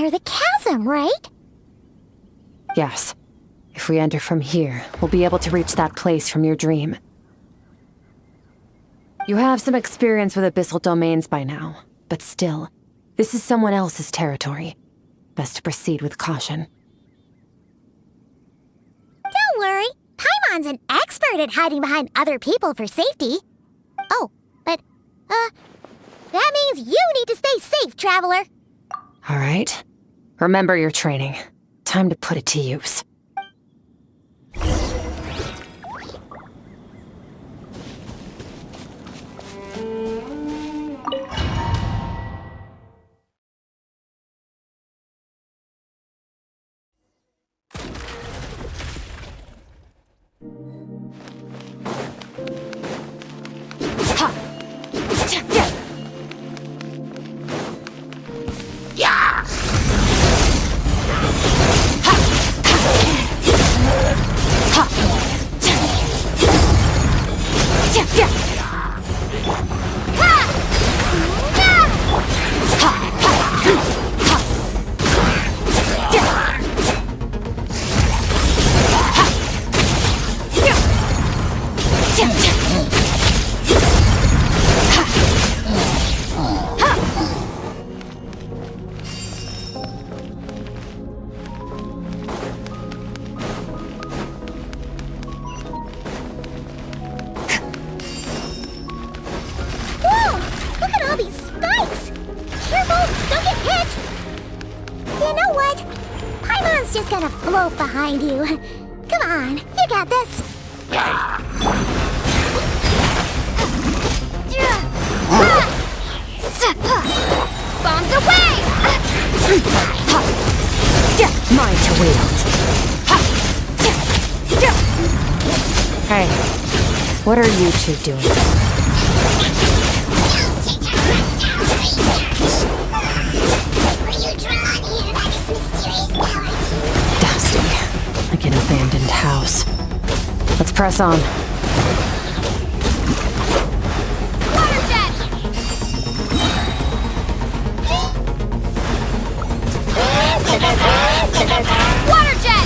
enter the chasm, right? Yes. If we enter from here, we'll be able to reach that place from your dream. You have some experience with abyssal domains by now, but still, this is someone else's territory. Best to proceed with caution. Don't worry. Paimon's an expert at hiding behind other people for safety. Oh, but, that means you need to stay safe, Traveler. All right. Remember your training. Time to put it to use. Just gonna float behind you. Come on, you got this. Bombs away! Mine to wield. Hey, what are you two doing? Like an abandoned house. Let's press on. Water jet! Water jet!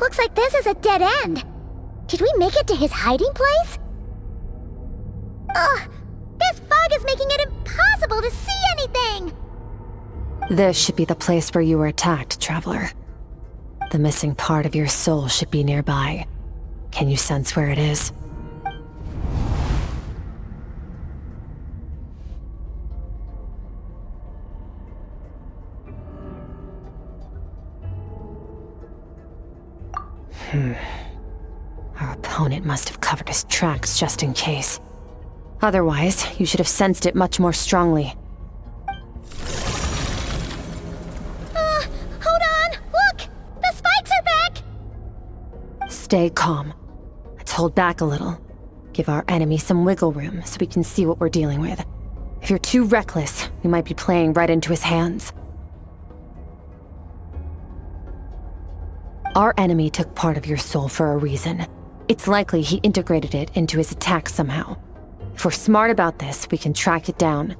Looks like this is a dead end. Did we make it to his hiding place? Ugh! This fog is making it impossible to see anything! This should be the place where you were attacked, Traveler. The missing part of your soul should be nearby. Can you sense where it is? Our opponent must have covered his tracks just in case. Otherwise, you should have sensed it much more strongly. Hold on! Look! The spikes are back! Stay calm. Let's hold back a little. Give our enemy some wiggle room so we can see what we're dealing with. If you're too reckless, we might be playing right into his hands. Our enemy took part of your soul for a reason. It's likely he integrated it into his attack somehow. If we're smart about this, we can track it down.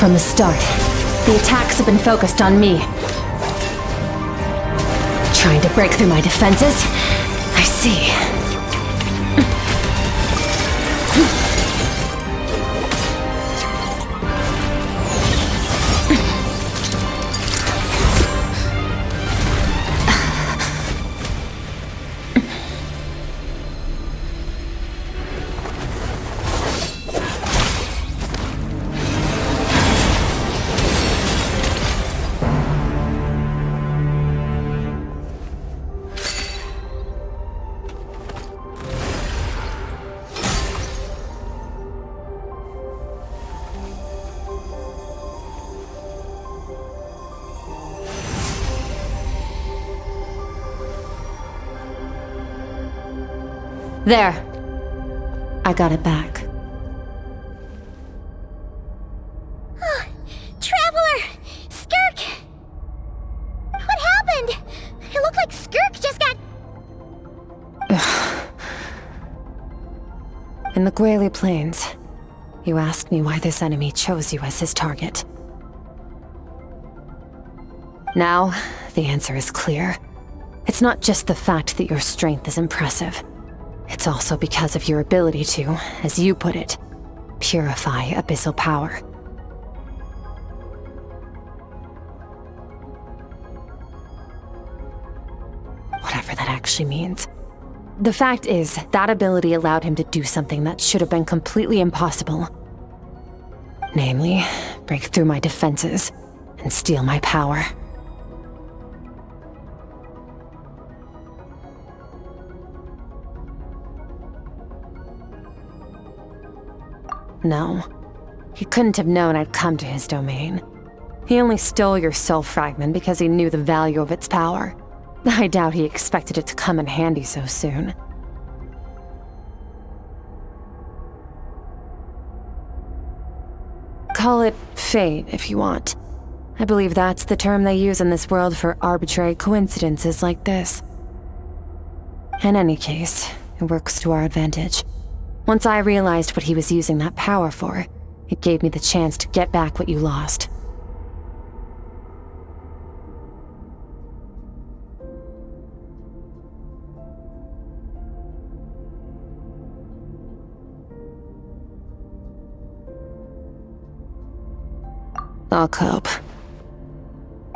From the start, the attacks have been focused on me. Trying to break through my defenses? I see. There. I got it back. Traveler! Skirk! What happened? It looked like Skirk just got... In the Guili Plains, you asked me why this enemy chose you as his target. Now, the answer is clear. It's not just the fact that your strength is impressive. It's also because of your ability to, as you put it, purify abyssal power. Whatever that actually means. The fact is, that ability allowed him to do something that should have been completely impossible. Namely, break through my defenses and steal my power. No, he couldn't have known I'd come to his domain. He only stole your soul fragment because he knew the value of its power. I doubt he expected it to come in handy so soon. Call it fate, if you want. I believe that's the term they use in this world for arbitrary coincidences like this. In any case, it works to our advantage. Once I realized what he was using that power for, it gave me the chance to get back what you lost. I'll cope.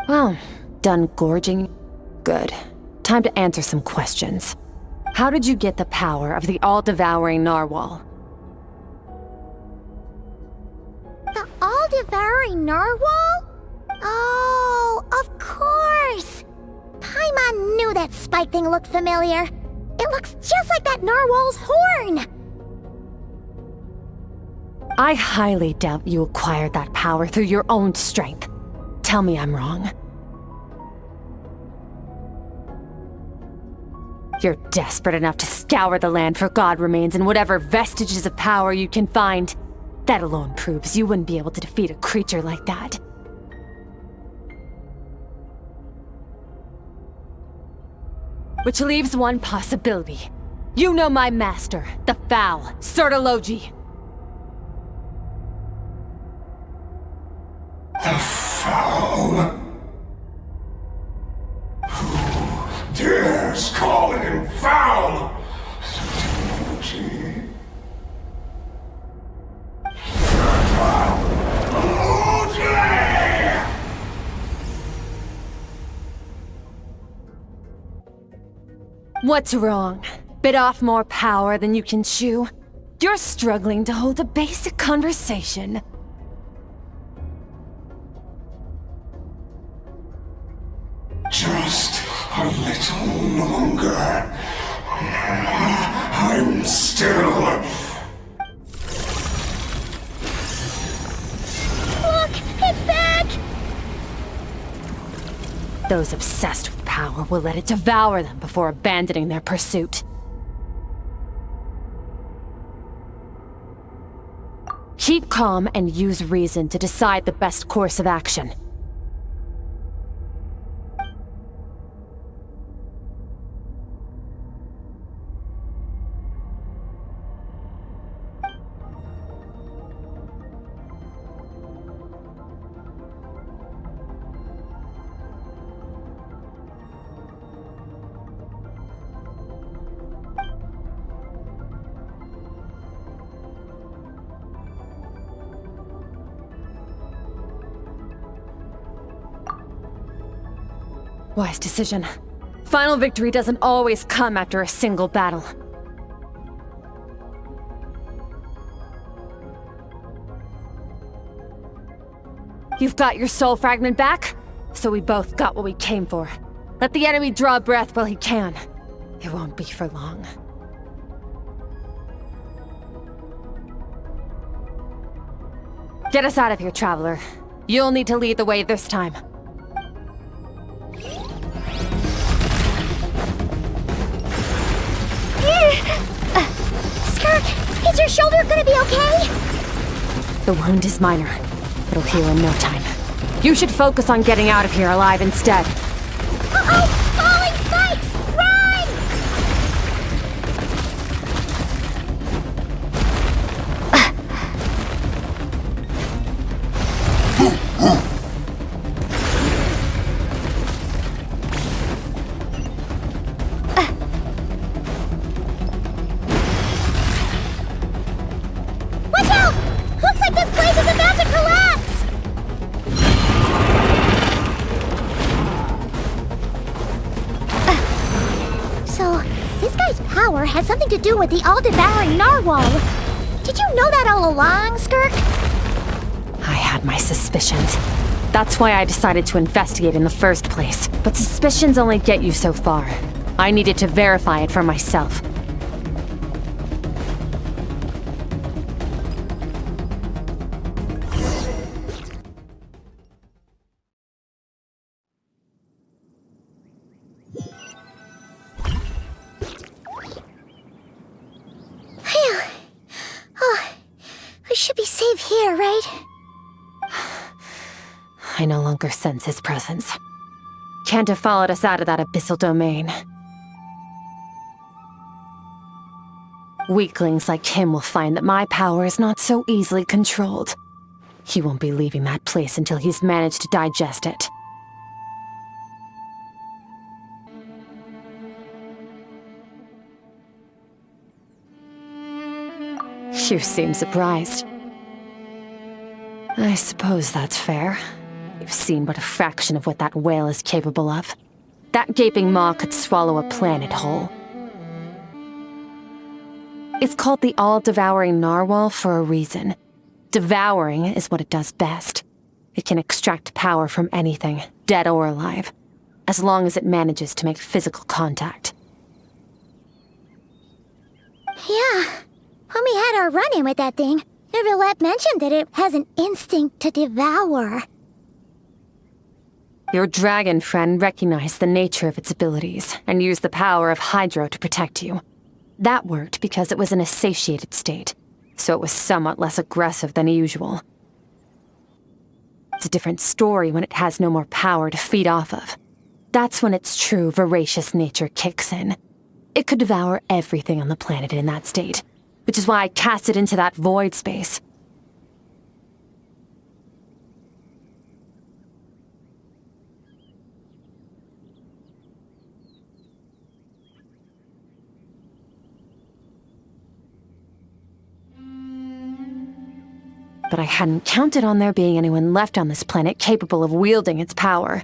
Well, done gorging? Good. Time to answer some questions. How did you get the power of the all-devouring narwhal? The all-devouring narwhal? Oh, of course! Paimon knew that spike thing looked familiar. It looks just like that narwhal's horn! I highly doubt you acquired that power through your own strength. Tell me I'm wrong. You're desperate enough to scour the land for god remains and whatever vestiges of power you can find. That alone proves you wouldn't be able to defeat a creature like that. Which leaves one possibility. You know my master, the Foul, Sertologi. The Foul? Who dares call him foul? Sertologi. What's wrong? Bit off more power than you can chew? You're struggling to hold a basic conversation. Just a little longer. I'm still... Look! It's back! Those obsessed with power will let it devour them before abandoning their pursuit. Keep calm and use reason to decide the best course of action. Wise decision. Final victory doesn't always come after a single battle. You've got your soul fragment back, so we both got what we came for. Let the enemy draw breath while he can. It won't be for long. Get us out of here, Traveler. You'll need to lead the way this time. Skirk, is your shoulder gonna be okay? The wound is minor. It'll heal in no time. You should focus on getting out of here alive instead. Uh-oh! Falling spikes! Run! Watch out! Looks like this place is about to collapse! So, this guy's power has something to do with the all-devouring narwhal. Did you know that all along, Skirk? I had my suspicions. That's why I decided to investigate in the first place. But suspicions only get you so far. I needed to verify it for myself. Phew. Oh, we should be safe here, right? I no longer sense his presence. Can't have followed us out of that abyssal domain. Weaklings like him will find that my power is not so easily controlled. He won't be leaving that place until he's managed to digest it. You seem surprised. I suppose that's fair. You've seen but a fraction of what that whale is capable of. That gaping maw could swallow a planet whole. It's called the all-devouring narwhal for a reason. Devouring is what it does best. It can extract power from anything, dead or alive, as long as it manages to make physical contact. Yeah. When we had our run-in with that thing, Neverlet mentioned that it has an instinct to devour. Your dragon friend recognized the nature of its abilities and used the power of Hydro to protect you. That worked because it was in a satiated state, so it was somewhat less aggressive than usual. It's a different story when it has no more power to feed off of. That's when its true voracious nature kicks in. It could devour everything on the planet in that state, which is why I cast it into that void space. But I hadn't counted on there being anyone left on this planet capable of wielding its power.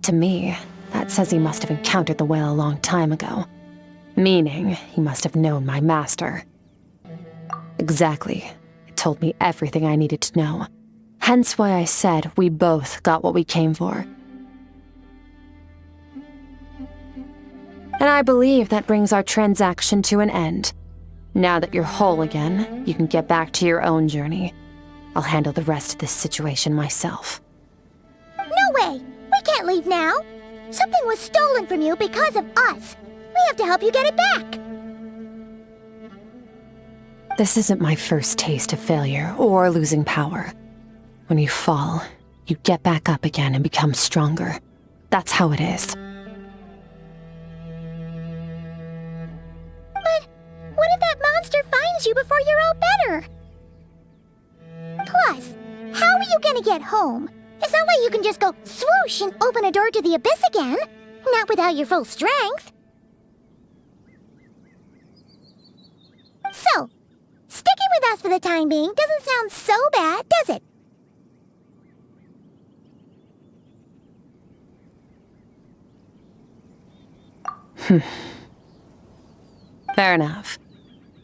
To me, that says he must have encountered the whale a long time ago. Meaning, he must have known my master. Exactly. It told me everything I needed to know. Hence why I said we both got what we came for. And I believe that brings our transaction to an end. Now that you're whole again, you can get back to your own journey. I'll handle the rest of this situation myself. No way! We can't leave now! Something was stolen from you because of us. We have to help you get it back! This isn't my first taste of failure or losing power. When you fall, you get back up again and become stronger. That's how it is. But what if that monster finds you before you're all better? Plus, how are you gonna get home? It's not like you can just go swoosh and open a door to the abyss again. Not without your full strength. So, sticking with us for the time being doesn't sound so bad, does it? Fair enough.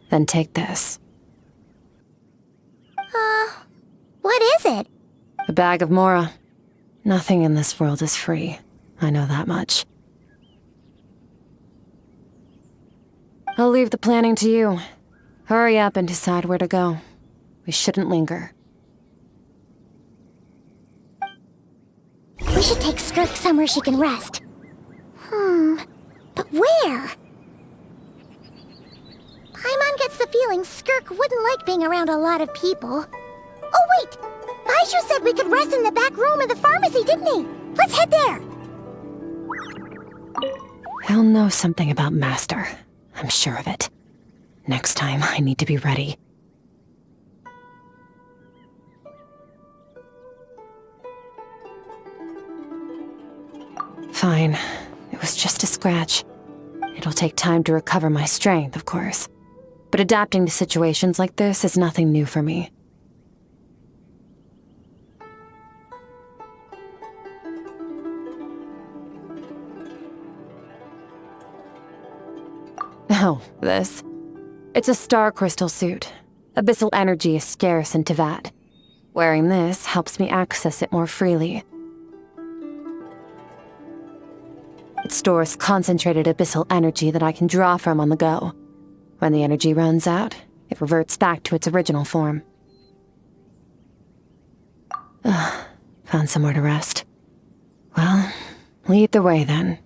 Then take this. What is it? A bag of Mora. Nothing in this world is free. I know that much. I'll leave the planning to you. Hurry up and decide where to go. We shouldn't linger. We should take Skirk somewhere she can rest. But where? Paimon gets the feeling Skirk wouldn't like being around a lot of people. Oh wait! Baiju said we could rest in the back room of the pharmacy, didn't he? Let's head there! He'll know something about Master. I'm sure of it. Next time, I need to be ready. Fine. It was just a scratch. It'll take time to recover my strength, of course. But adapting to situations like this is nothing new for me. Oh, this. It's a star crystal suit. Abyssal energy is scarce in Teyvat. Wearing this helps me access it more freely. It stores concentrated abyssal energy that I can draw from on the go. When the energy runs out, it reverts back to its original form. Found somewhere to rest. Well, lead the way then.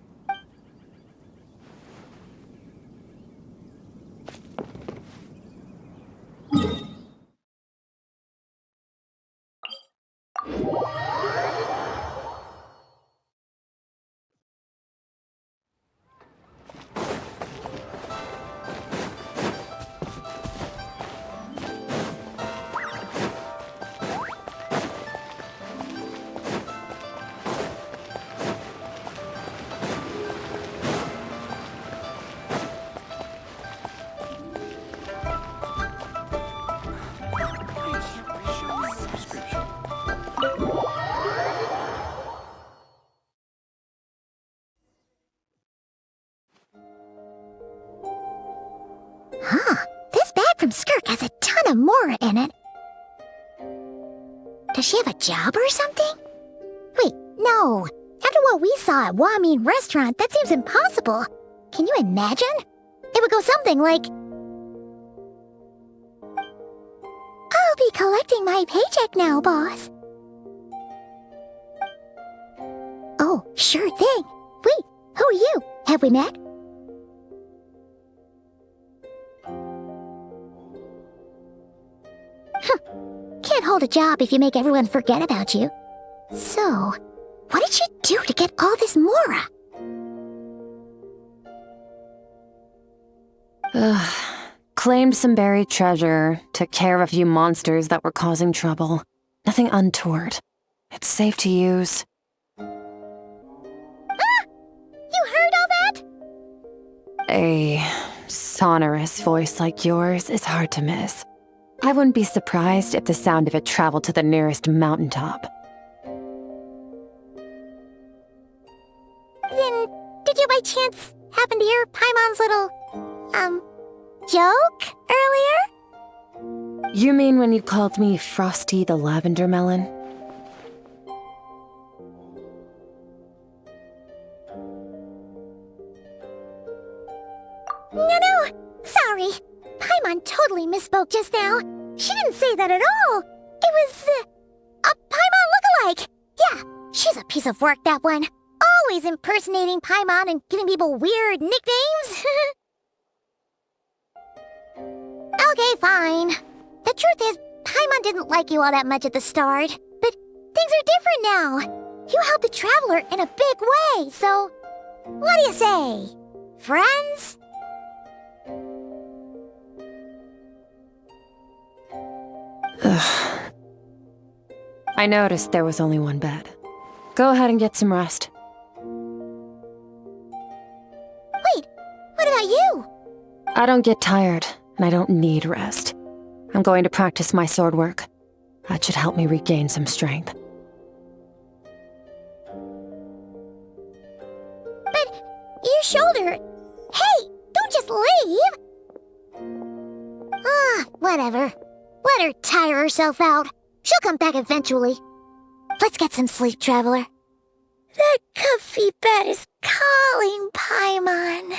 This bag from Skirk has a ton of Mora in it. Does she have a job or something? Wait, no. After what we saw at Wamin Restaurant, that seems impossible. Can you imagine? It would go something like... I'll be collecting my paycheck now, boss. Oh, sure thing. Wait, who are you? Have we met? Can't hold a job if you make everyone forget about you. So, what did you do to get all this Mora? Claimed some buried treasure, took care of a few monsters that were causing trouble. Nothing untoward. It's safe to use. You heard all that? A sonorous voice like yours is hard to miss. I wouldn't be surprised if the sound of it traveled to the nearest mountaintop. Then, did you by chance happen to hear Paimon's little, joke earlier? You mean when you called me Frosty the Lavender Melon? No, sorry. Paimon totally misspoke just now. She didn't say that at all. It was, a Paimon lookalike. Yeah, she's a piece of work, that one. Always impersonating Paimon and giving people weird nicknames. Okay, fine. The truth is, Paimon didn't like you all that much at the start. But things are different now. You helped the Traveler in a big way, so... What do you say? Friends? Ugh. I noticed there was only one bed. Go ahead and get some rest. Wait, what about you? I don't get tired, and I don't need rest. I'm going to practice my sword work. That should help me regain some strength. But your shoulder, Hey, don't just leave! Whatever. Let her tire herself out. She'll come back eventually. Let's get some sleep, Traveler. That comfy bed is calling, Paimon.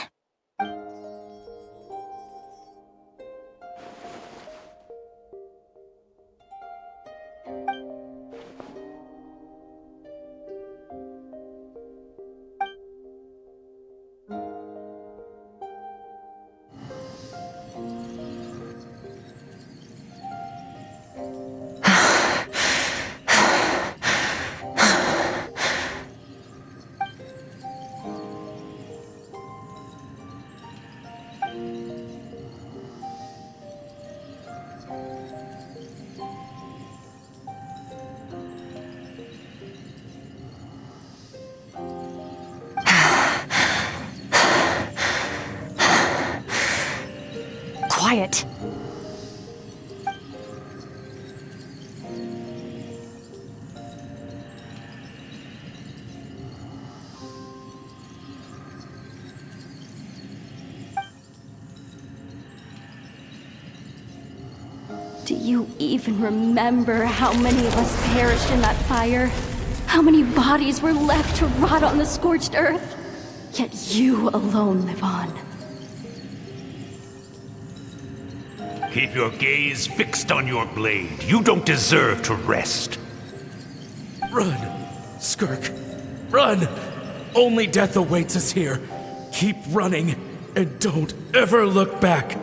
Quiet. Do you even remember how many of us perished in that fire? How many bodies were left to rot on the scorched earth? Yet you alone live on. Keep your gaze fixed on your blade. You don't deserve to rest. Run, Skirk. Run! Only death awaits us here. Keep running, and don't ever look back.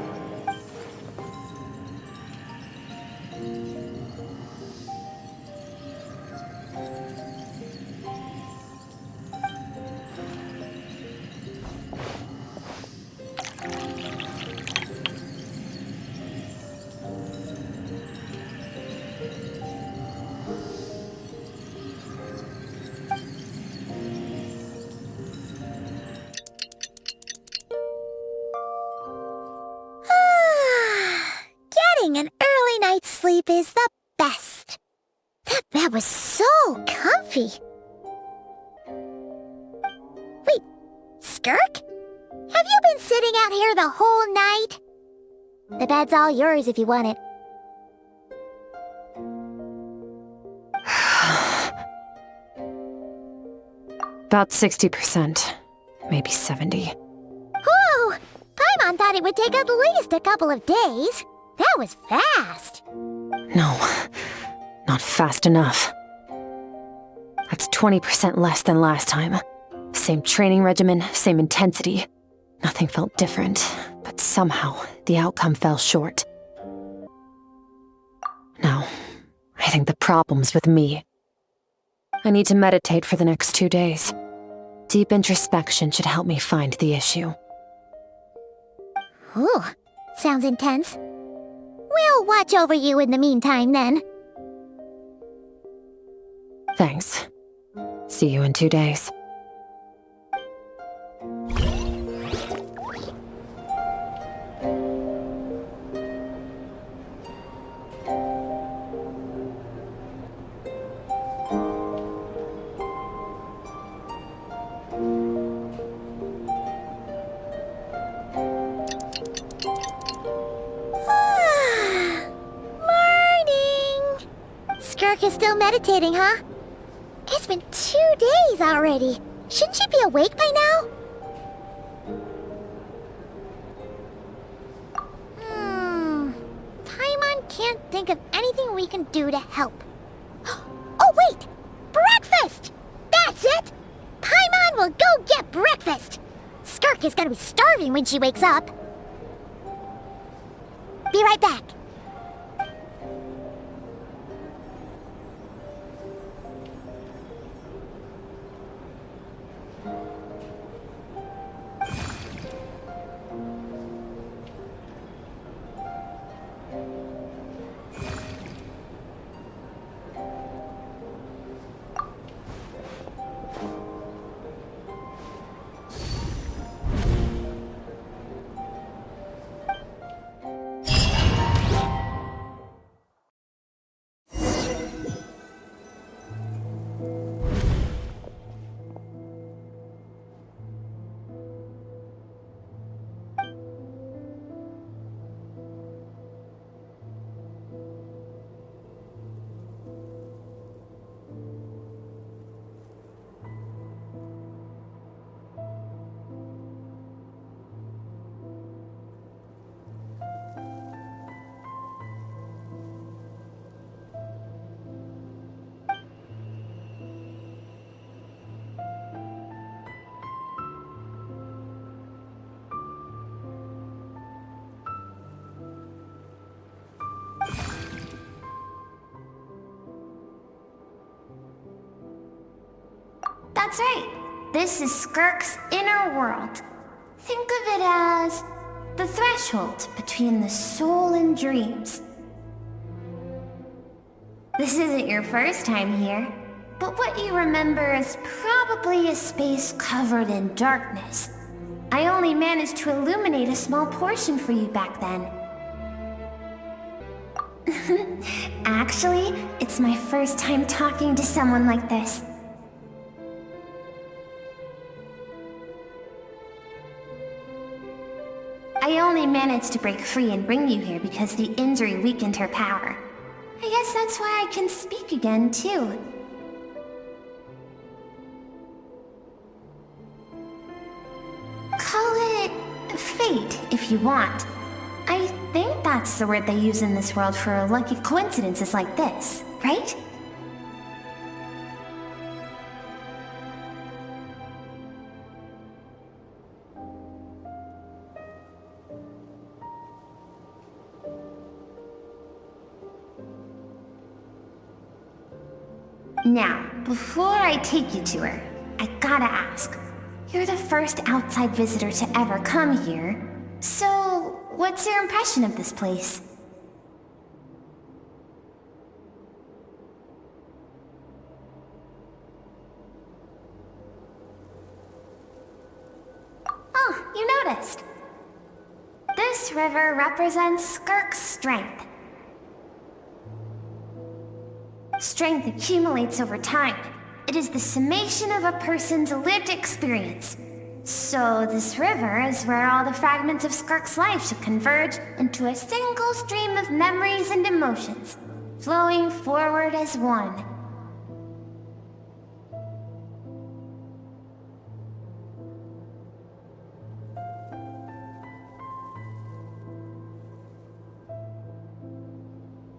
Getting an early night's sleep is the best. That bed was so comfy. Wait, Skirk? Have you been sitting out here the whole night? The bed's all yours if you want it. About 60%. Maybe 70. Whew! Paimon thought it would take at least a couple of days. That was fast. No, not fast enough. That's 20% less than last time. Same training regimen, same intensity. Nothing felt different, but somehow the outcome fell short. No, I think the problem's with me. I need to meditate for the next 2 days. Deep introspection should help me find the issue. Ooh, sounds intense. We'll watch over you in the meantime, then. Thanks. See you in 2 days. Morning! Skirk is still meditating, huh? It's been 2 days already. Shouldn't she be awake by now? Paimon can't think of anything we can do to help. Oh, wait! Breakfast! That's it! Paimon will go get breakfast! Skirk is gonna be starving when she wakes up. Be right back. That's right. This is Skirk's inner world. Think of it as the threshold between the soul and dreams. This isn't your first time here, but what you remember is probably a space covered in darkness. I only managed to illuminate a small portion for you back then. Actually, it's my first time talking to someone like this. I only managed to break free and bring you here because the injury weakened her power. I guess that's why I can speak again, too. Call it fate, if you want. I think that's the word they use in this world for lucky coincidences like this, right? Now, before I take you to her, I gotta ask. You're the first outside visitor to ever come here, so what's your impression of this place? Oh, you noticed. This river represents Skirk's strength. Strength accumulates over time. It is the summation of a person's lived experience. So this river is where all the fragments of Skirk's life should converge into a single stream of memories and emotions, flowing forward as one.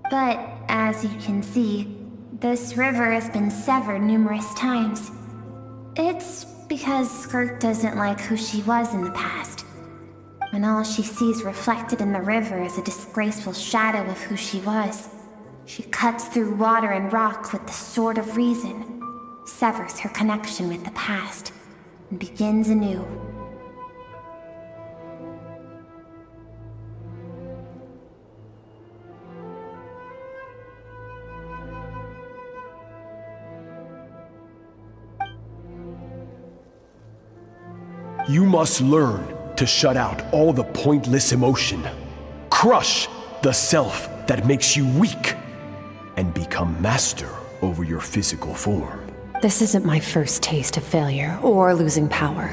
But as you can see, this river has been severed numerous times. It's because Skirk doesn't like who she was in the past. When all she sees reflected in the river is a disgraceful shadow of who she was, she cuts through water and rock with the sword of reason, severs her connection with the past, and begins anew. You must learn to shut out all the pointless emotion. Crush the self that makes you weak, and become master over your physical form. This isn't my first taste of failure or losing power.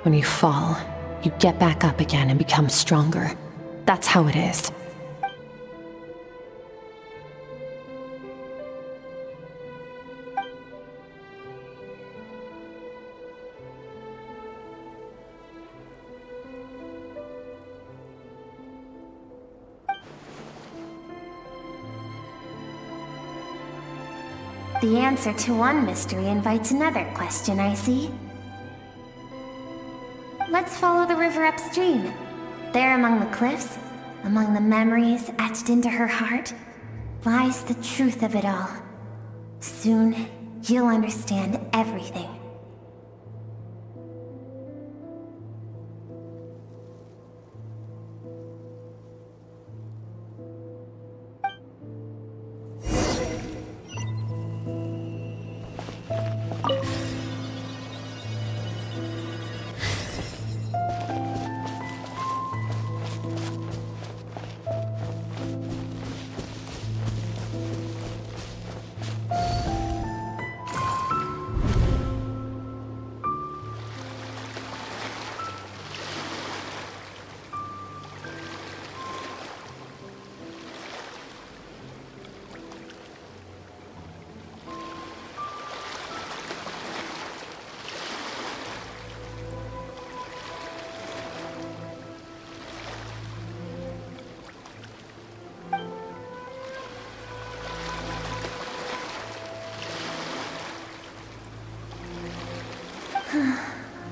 When you fall, you get back up again and become stronger. That's how it is. The answer to one mystery invites another question, I see. Let's follow the river upstream. There among the cliffs, among the memories etched into her heart, lies the truth of it all. Soon, you'll understand everything.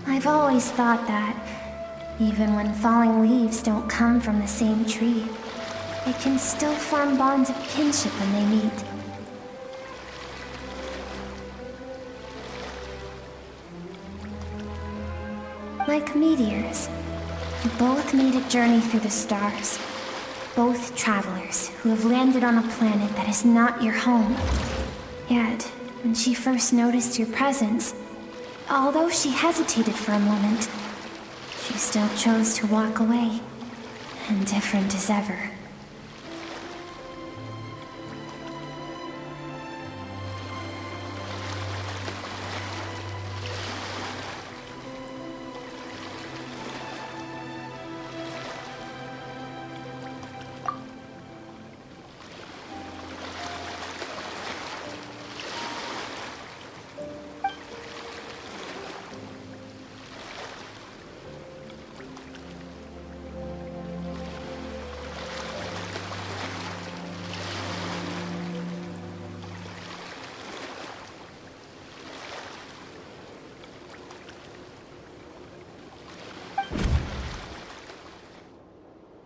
I've always thought that, even when falling leaves don't come from the same tree, they can still form bonds of kinship when they meet. Like meteors, you both made a journey through the stars. Both travelers who have landed on a planet that is not your home. Yet, when she first noticed your presence, although she hesitated for a moment, she still chose to walk away, indifferent as ever.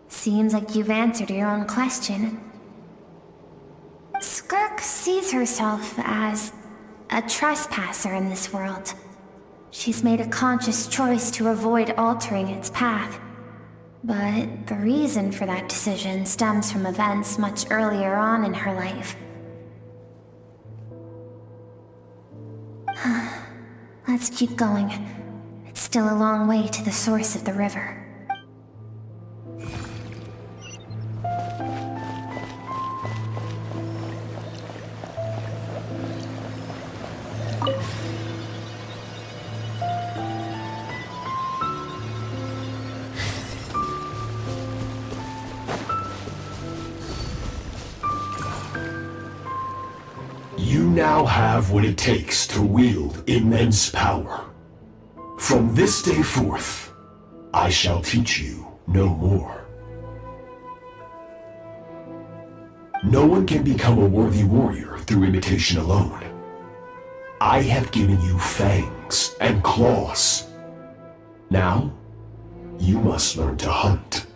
Seems like you've answered your own question. Skirk sees herself as a trespasser in this world. She's made a conscious choice to avoid altering its path. But the reason for that decision stems from events much earlier on in her life. Let's keep going. It's still a long way to the source of the river. You now have what it takes to wield immense power. From this day forth, I shall teach you no more. No one can become a worthy warrior through imitation alone. I have given you fangs and claws. Now, you must learn to hunt.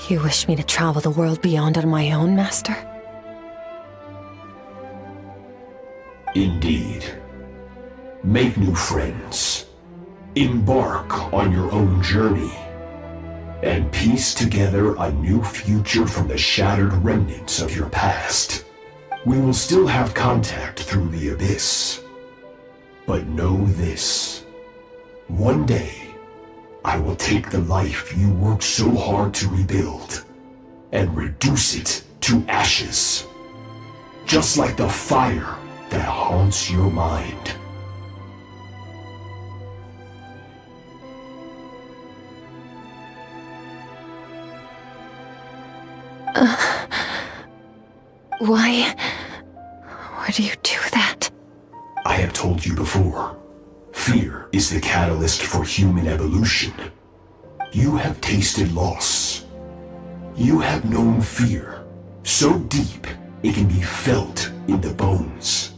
You wish me to travel the world beyond on my own, Master? Indeed. Make new friends. Embark on your own journey. And piece together a new future from the shattered remnants of your past. We will still have contact through the abyss. But know this. One day, I will take the life you worked so hard to rebuild and reduce it to ashes. Just like the fire that haunts your mind. Why do you do that? I have told you before. Fear is the catalyst for human evolution. You have tasted loss. You have known fear, so deep it can be felt in the bones.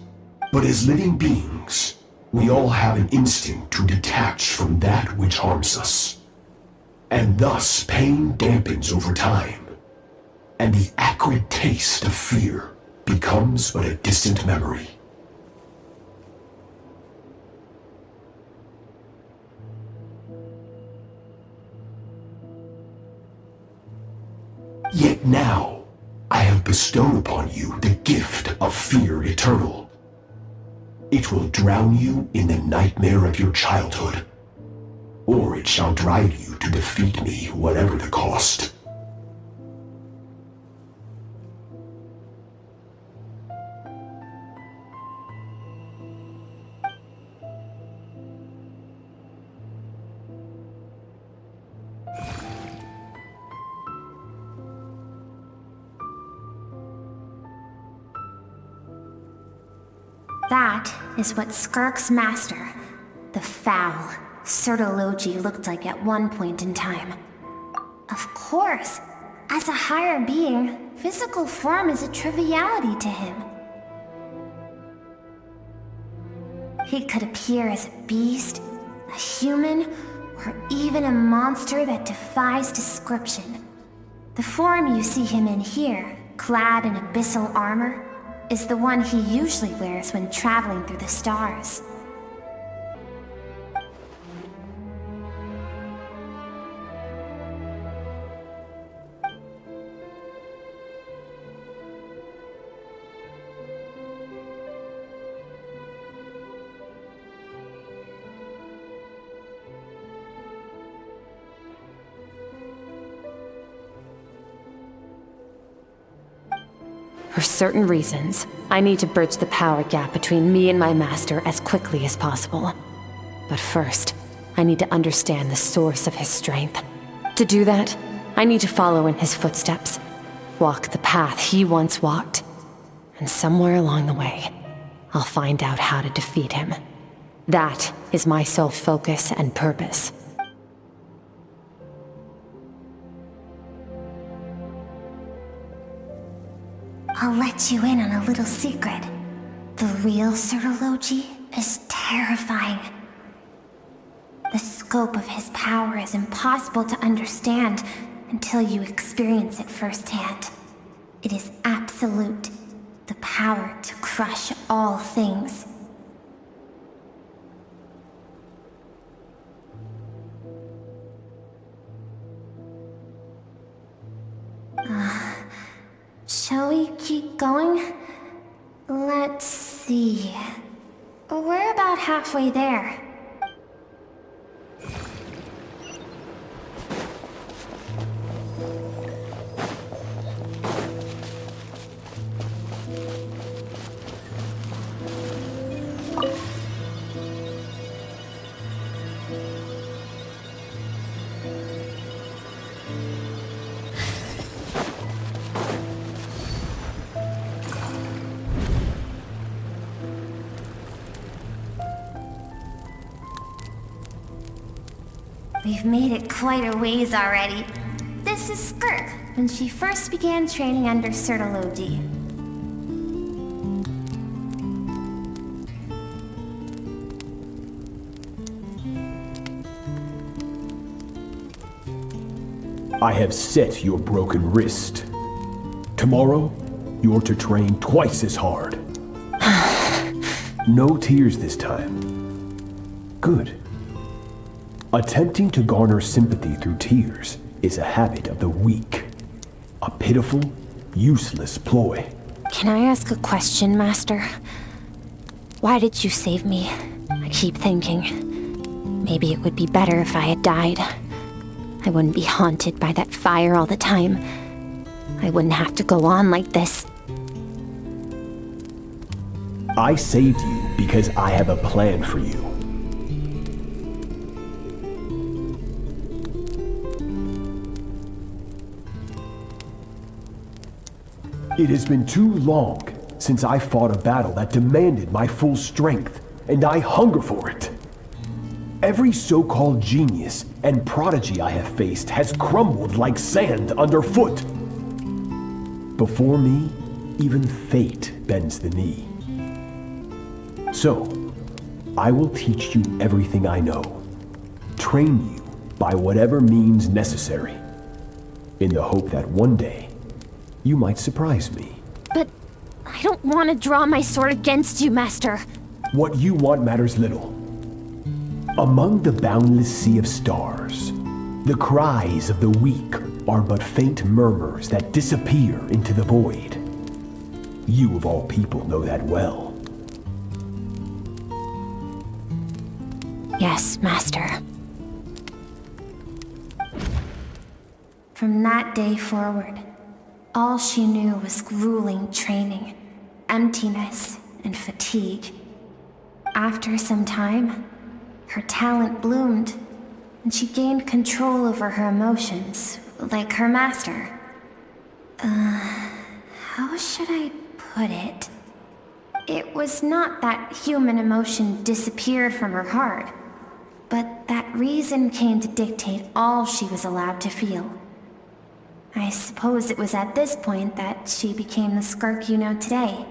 But as living beings, we all have an instinct to detach from that which harms us. And thus pain dampens over time, and the acrid taste of fear becomes but a distant memory. Yet now, I have bestowed upon you the gift of fear eternal. It will drown you in the nightmare of your childhood, or it shall drive you to defeat me, whatever the cost. That is what Skirk's master, the foul Sertologi, looked like at one point in time. Of course, as a higher being, physical form is a triviality to him. He could appear as a beast, a human, or even a monster that defies description. The form you see him in here, clad in abyssal armor, is the one he usually wears when traveling through the stars. For certain reasons, I need to bridge the power gap between me and my master as quickly as possible. But first, I need to understand the source of his strength. To do that, I need to follow in his footsteps, walk the path he once walked, and somewhere along the way, I'll find out how to defeat him. That is my sole focus and purpose. I'll let you in on a little secret. The real Surtology is terrifying. The scope of his power is impossible to understand until you experience it firsthand. It is absolute, the power to crush all things. Shall we keep going? Let's see. We're about halfway there. We've made it quite a ways already. This is Skirk, when she first began training under Surtology. I have set your broken wrist. Tomorrow, you're to train twice as hard. No tears this time. Good. Attempting to garner sympathy through tears is a habit of the weak. A pitiful, useless ploy. Can I ask a question, Master? Why did you save me? I keep thinking, maybe it would be better if I had died. I wouldn't be haunted by that fire all the time. I wouldn't have to go on like this. I saved you because I have a plan for you. It has been too long since I fought a battle that demanded my full strength, and I hunger for it. Every so-called genius and prodigy I have faced has crumbled like sand underfoot. Before me, even fate bends the knee. So, I will teach you everything I know. Train you by whatever means necessary, in the hope that one day, you might surprise me. But I don't want to draw my sword against you, Master. What you want matters little. Among the boundless sea of stars, the cries of the weak are but faint murmurs that disappear into the void. You of all people know that well. Yes, Master. From that day forward, all she knew was grueling training, emptiness, and fatigue. After some time, her talent bloomed, and she gained control over her emotions, like her master. How should I put it? It was not that human emotion disappeared from her heart, but that reason came to dictate all she was allowed to feel. I suppose it was at this point that she became the Skirk you know today.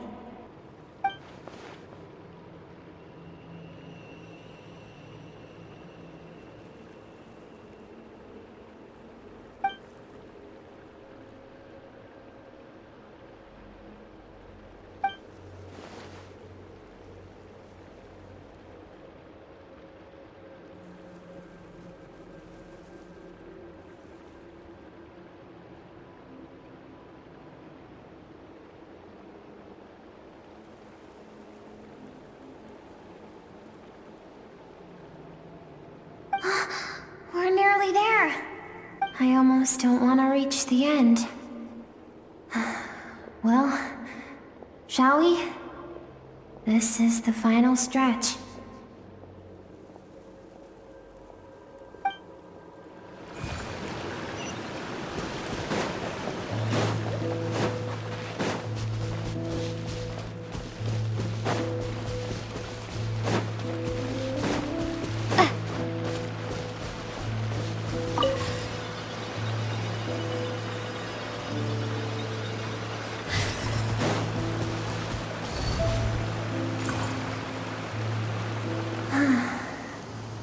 We're nearly there. I almost don't want to reach the end. Well, Shall we? This is the final stretch.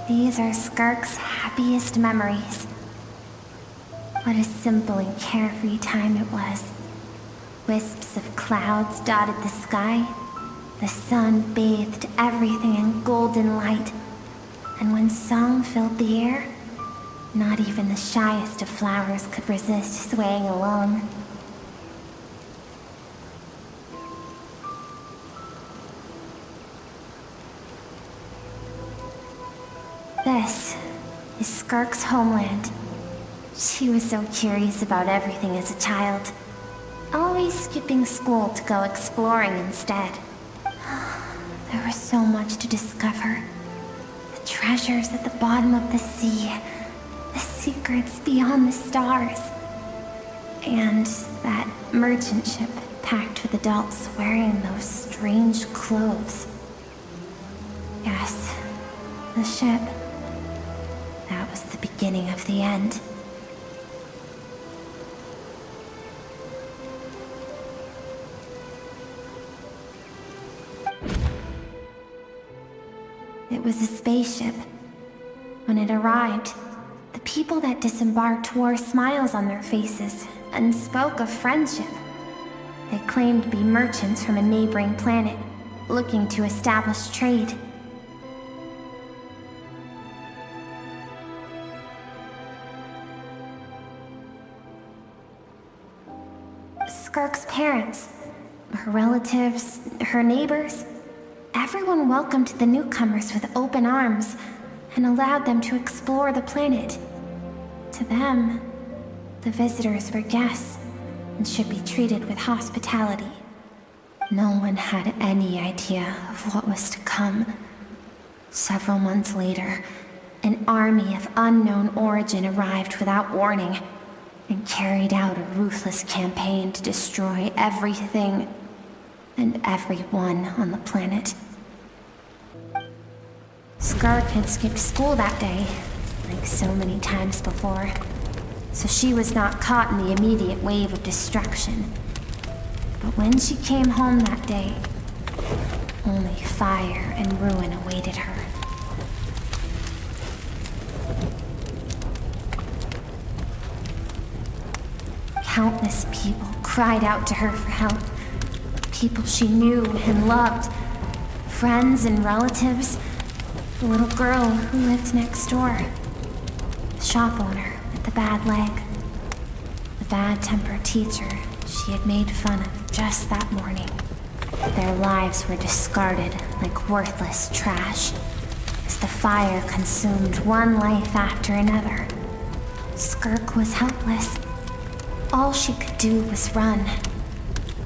These are Skirk's happiest memories. What a simple and carefree time it was. Wisps of clouds dotted the sky. The sun bathed everything in golden light. And when song filled the air, not even the shyest of flowers could resist swaying along. This is Skirk's homeland. She was so curious about everything as a child, always skipping school to go exploring instead. There was so much to discover. The treasures at the bottom of the sea, the secrets beyond the stars, and that merchant ship packed with adults wearing those strange clothes. Yes, the ship. That was the beginning of the end. It was a spaceship. When it arrived, the people that disembarked wore smiles on their faces and spoke of friendship. They claimed to be merchants from a neighboring planet, looking to establish trade. Skirk's parents, her relatives, her neighbors, everyone welcomed the newcomers with open arms and allowed them to explore the planet. To them, the visitors were guests and should be treated with hospitality. No one had any idea of what was to come. Several months later, an army of unknown origin arrived without warning and carried out a ruthless campaign to destroy everything and everyone on the planet. Skirk had skipped school that day, like so many times before, so she was not caught in the immediate wave of destruction. But when she came home that day, only fire and ruin awaited her. Countless people cried out to her for help. People she knew and loved. Friends and relatives. The little girl who lived next door. The shop owner with the bad leg. The bad-tempered teacher she had made fun of just that morning. Their lives were discarded like worthless trash as the fire consumed one life after another. Skirk was helpless. All she could do was run.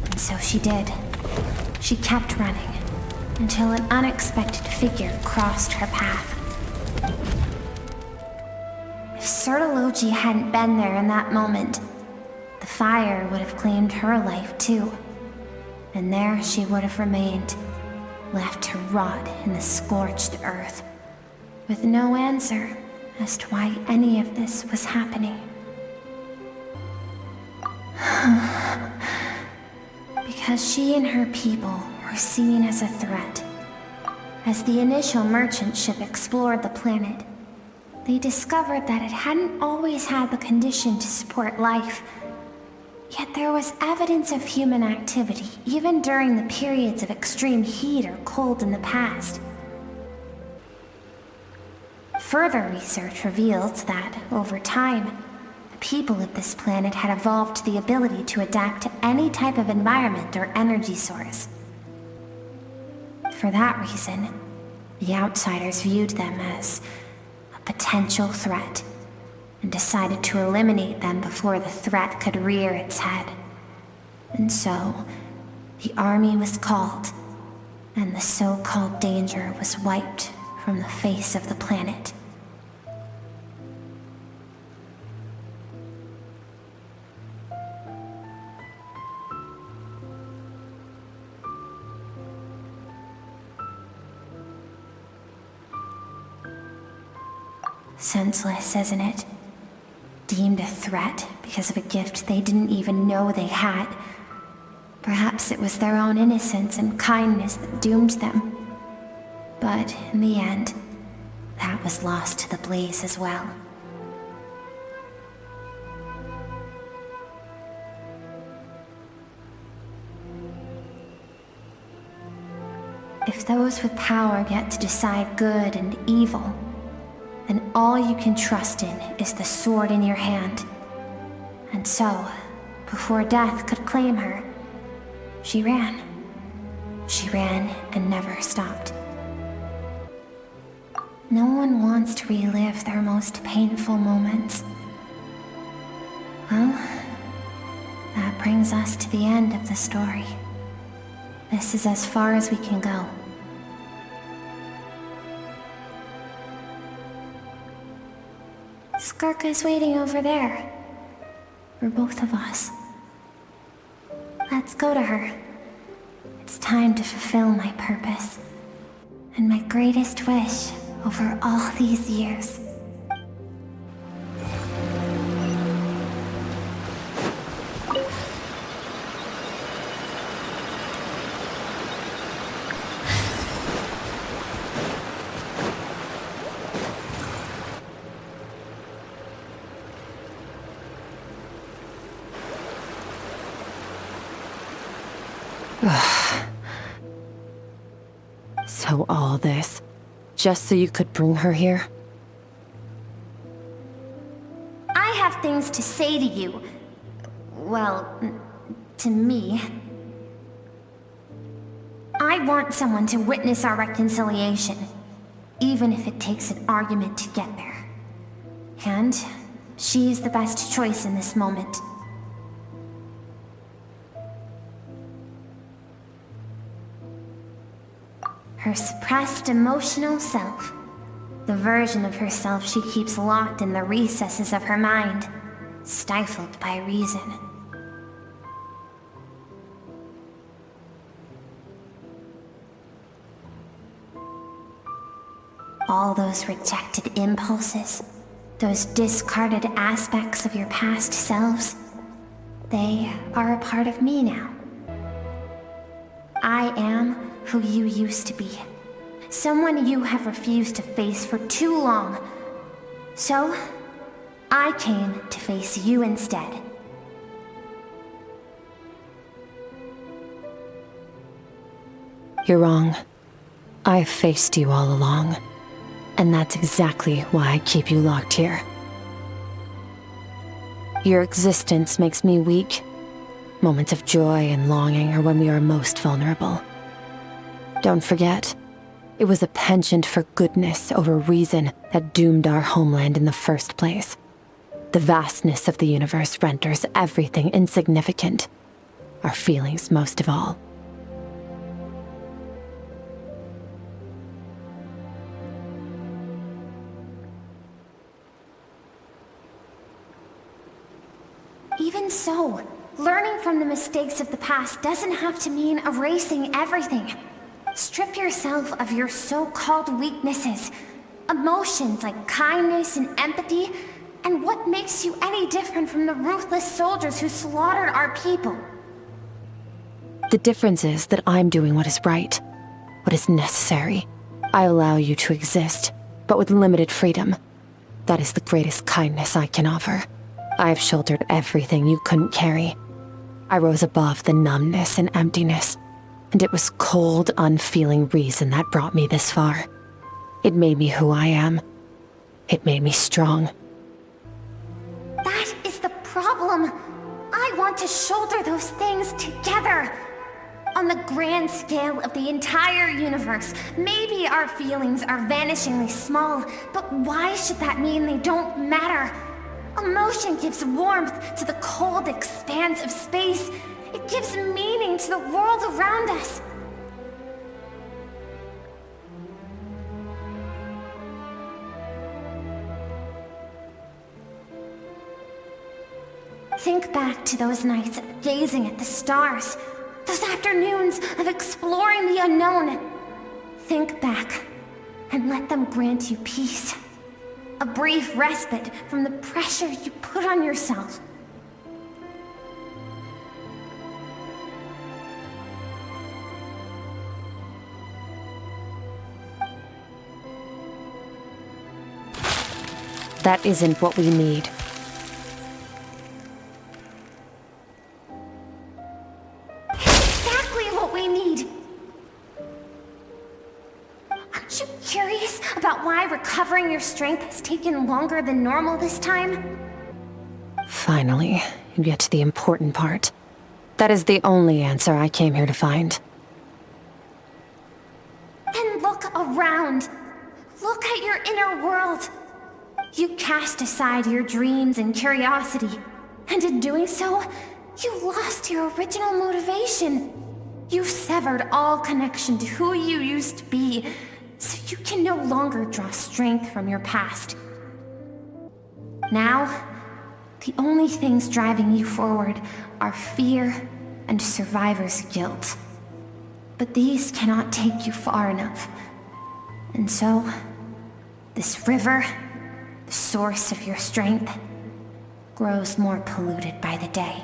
And so she did. She kept running until an unexpected figure crossed her path. If Sertology hadn't been there in that moment, the fire would have claimed her life too. And there she would have remained, left to rot in the scorched earth, with no answer as to why any of this was happening. Because she and her people were seen as a threat. As the initial merchant ship explored the planet, they discovered that it hadn't always had the condition to support life. Yet there was evidence of human activity, even during the periods of extreme heat or cold in the past. Further research revealed that, over time, people of this planet had evolved the ability to adapt to any type of environment or energy source. For that reason, the outsiders viewed them as a potential threat and decided to eliminate them before the threat could rear its head. And so, The army was called, and the so-called danger was wiped from the face of the planet. Senseless, isn't it? Deemed a threat because of a gift they didn't even know they had. Perhaps it was their own innocence and kindness that doomed them. But in the end, that was lost to the blaze as well. If those with power get to decide good and evil, then all you can trust in is the sword in your hand. And so, before death could claim her, she ran. She ran and never stopped. No one wants to relive their most painful moments. Well, that brings us to the end of the story. This is as far as we can go. Skirk is waiting over there. For both of us. Let's go to her. It's time to fulfill my purpose. And my greatest wish over all these years. So all this, just so you could bring her here? I have things to say to you. Well, to me. I want someone to witness our reconciliation, even if it takes an argument to get there. And she is the best choice in this moment. Her suppressed emotional self. The version of herself she keeps locked in the recesses of her mind, stifled by reason. All those rejected impulses, those discarded aspects of your past selves, they are a part of me now. I am who you used to be. Someone you have refused to face for too long. So, I came to face you instead. You're wrong. I've faced you all along. And that's exactly why I keep you locked here. Your existence makes me weak. Moments of joy and longing are when we are most vulnerable. Don't forget, it was a penchant for goodness over reason that doomed our homeland in the first place. The vastness of the universe renders everything insignificant. Our feelings most of all. Even so, learning from the mistakes of the past doesn't have to mean erasing everything. Strip yourself of your so-called weaknesses, emotions like kindness and empathy, and what makes you any different from the ruthless soldiers who slaughtered our people? The difference is that I'm doing what is right, what is necessary. I allow you to exist, but with limited freedom. That is the greatest kindness I can offer. I have shouldered everything you couldn't carry. I rose above the numbness and emptiness. And it was cold, unfeeling reason that brought me this far. It made me who I am. It made me strong. That is the problem. I want to shoulder those things together. On the grand scale of the entire universe, maybe our feelings are vanishingly small, but why should that mean they don't matter? Emotion gives warmth to the cold expanse of space, It gives meaning to the world around us. Think back to those nights of gazing at the stars, those afternoons of exploring the unknown. Think back and let them grant you peace. A brief respite from the pressure you put on yourself. That isn't what we need. Exactly what we need! Aren't you curious about why recovering your strength has taken longer than normal this time? Finally, you get to the important part. That is the only answer I came here to find. Then look around. Look at your inner world. You cast aside your dreams and curiosity, and in doing so, you lost your original motivation. You severed all connection to who you used to be, so you can no longer draw strength from your past. Now, the only things driving you forward are fear and survivor's guilt. But these cannot take you far enough. And so, this river, the source of your strength, grows more polluted by the day.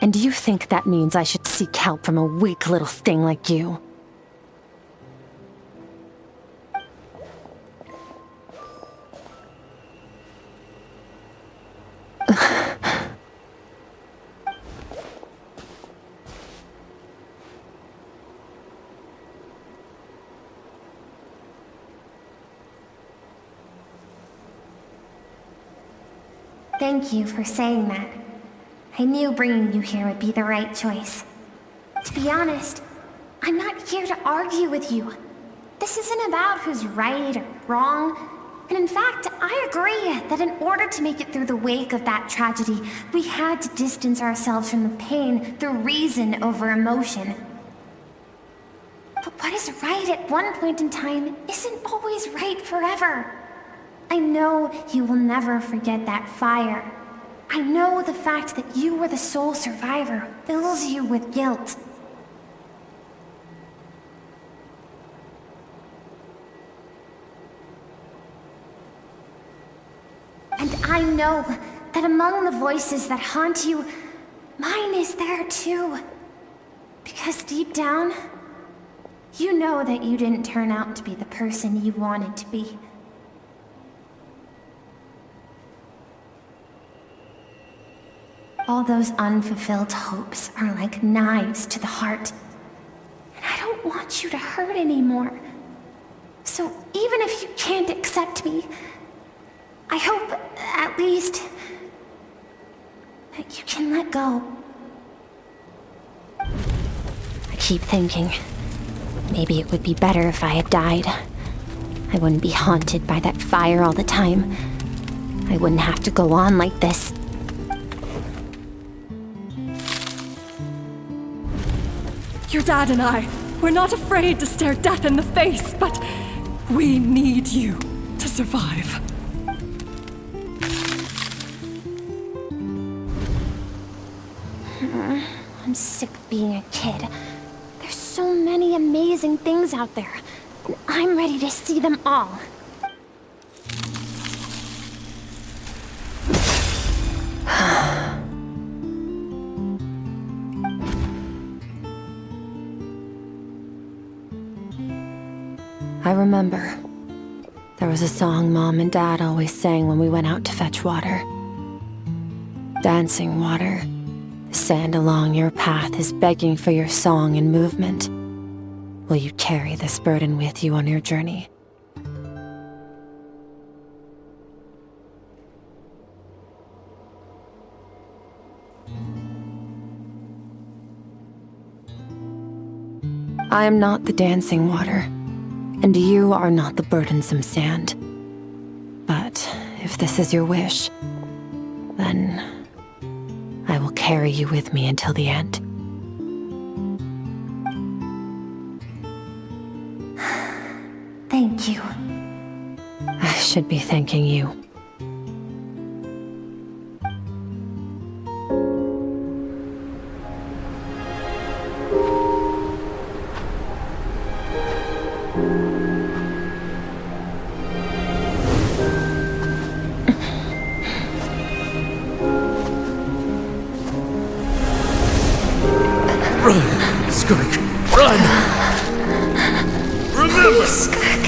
And do you think that means I should seek help from a weak little thing like you? Thank you for saying that. I knew bringing you here would be the right choice. To be honest, I'm not here to argue with you. This isn't about who's right or wrong. And in fact, I agree that in order to make it through the wake of that tragedy, we had to distance ourselves from the pain through reason over emotion. But what is right at one point in time isn't always right forever. I know you will never forget that fire. I know the fact that you were the sole survivor fills you with guilt. And I know that among the voices that haunt you, mine is there too. Because deep down, you know that you didn't turn out to be the person you wanted to be. All those unfulfilled hopes are like knives to the heart. And I don't want you to hurt anymore. So even if you can't accept me, I hope, at least, that you can let go. I keep thinking, maybe it would be better if I had died. I wouldn't be haunted by that fire all the time. I wouldn't have to go on like this. Your dad and I, we're not afraid to stare death in the face, but we need you to survive. I'm sick of being a kid. There's so many amazing things out there, and I'm ready to see them all. I remember. There was a song Mom and Dad always sang when we went out to fetch water. Dancing water. The sand along your path is begging for your song and movement. Will you carry this burden with you on your journey? I am not the dancing water. And you are not the burdensome sand. But if If this is your wish, then I will carry you with me until the end. Thank you. I should be thanking you. Run, Skirk, run! Remember,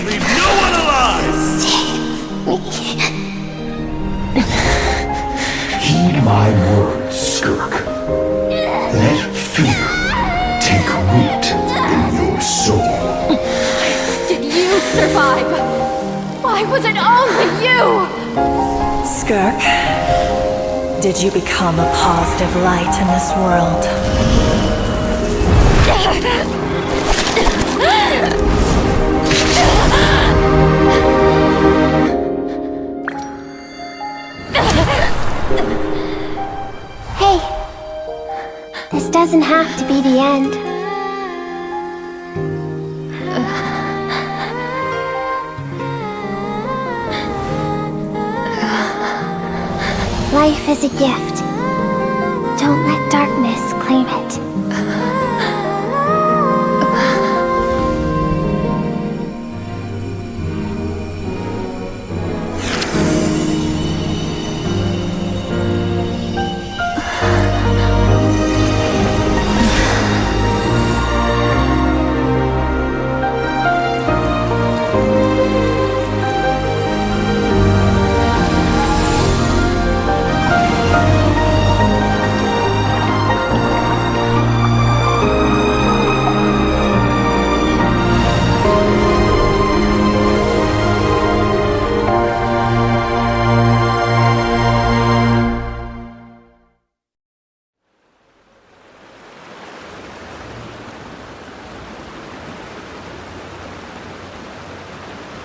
leave no one alive! Heed my words, Skirk. Let fear take root in your soul. Did you survive? Why was it only you? Skirk, did you become a positive light in this world? Hey, this doesn't have to be the end. Life is a gift. Don't let darkness claim it.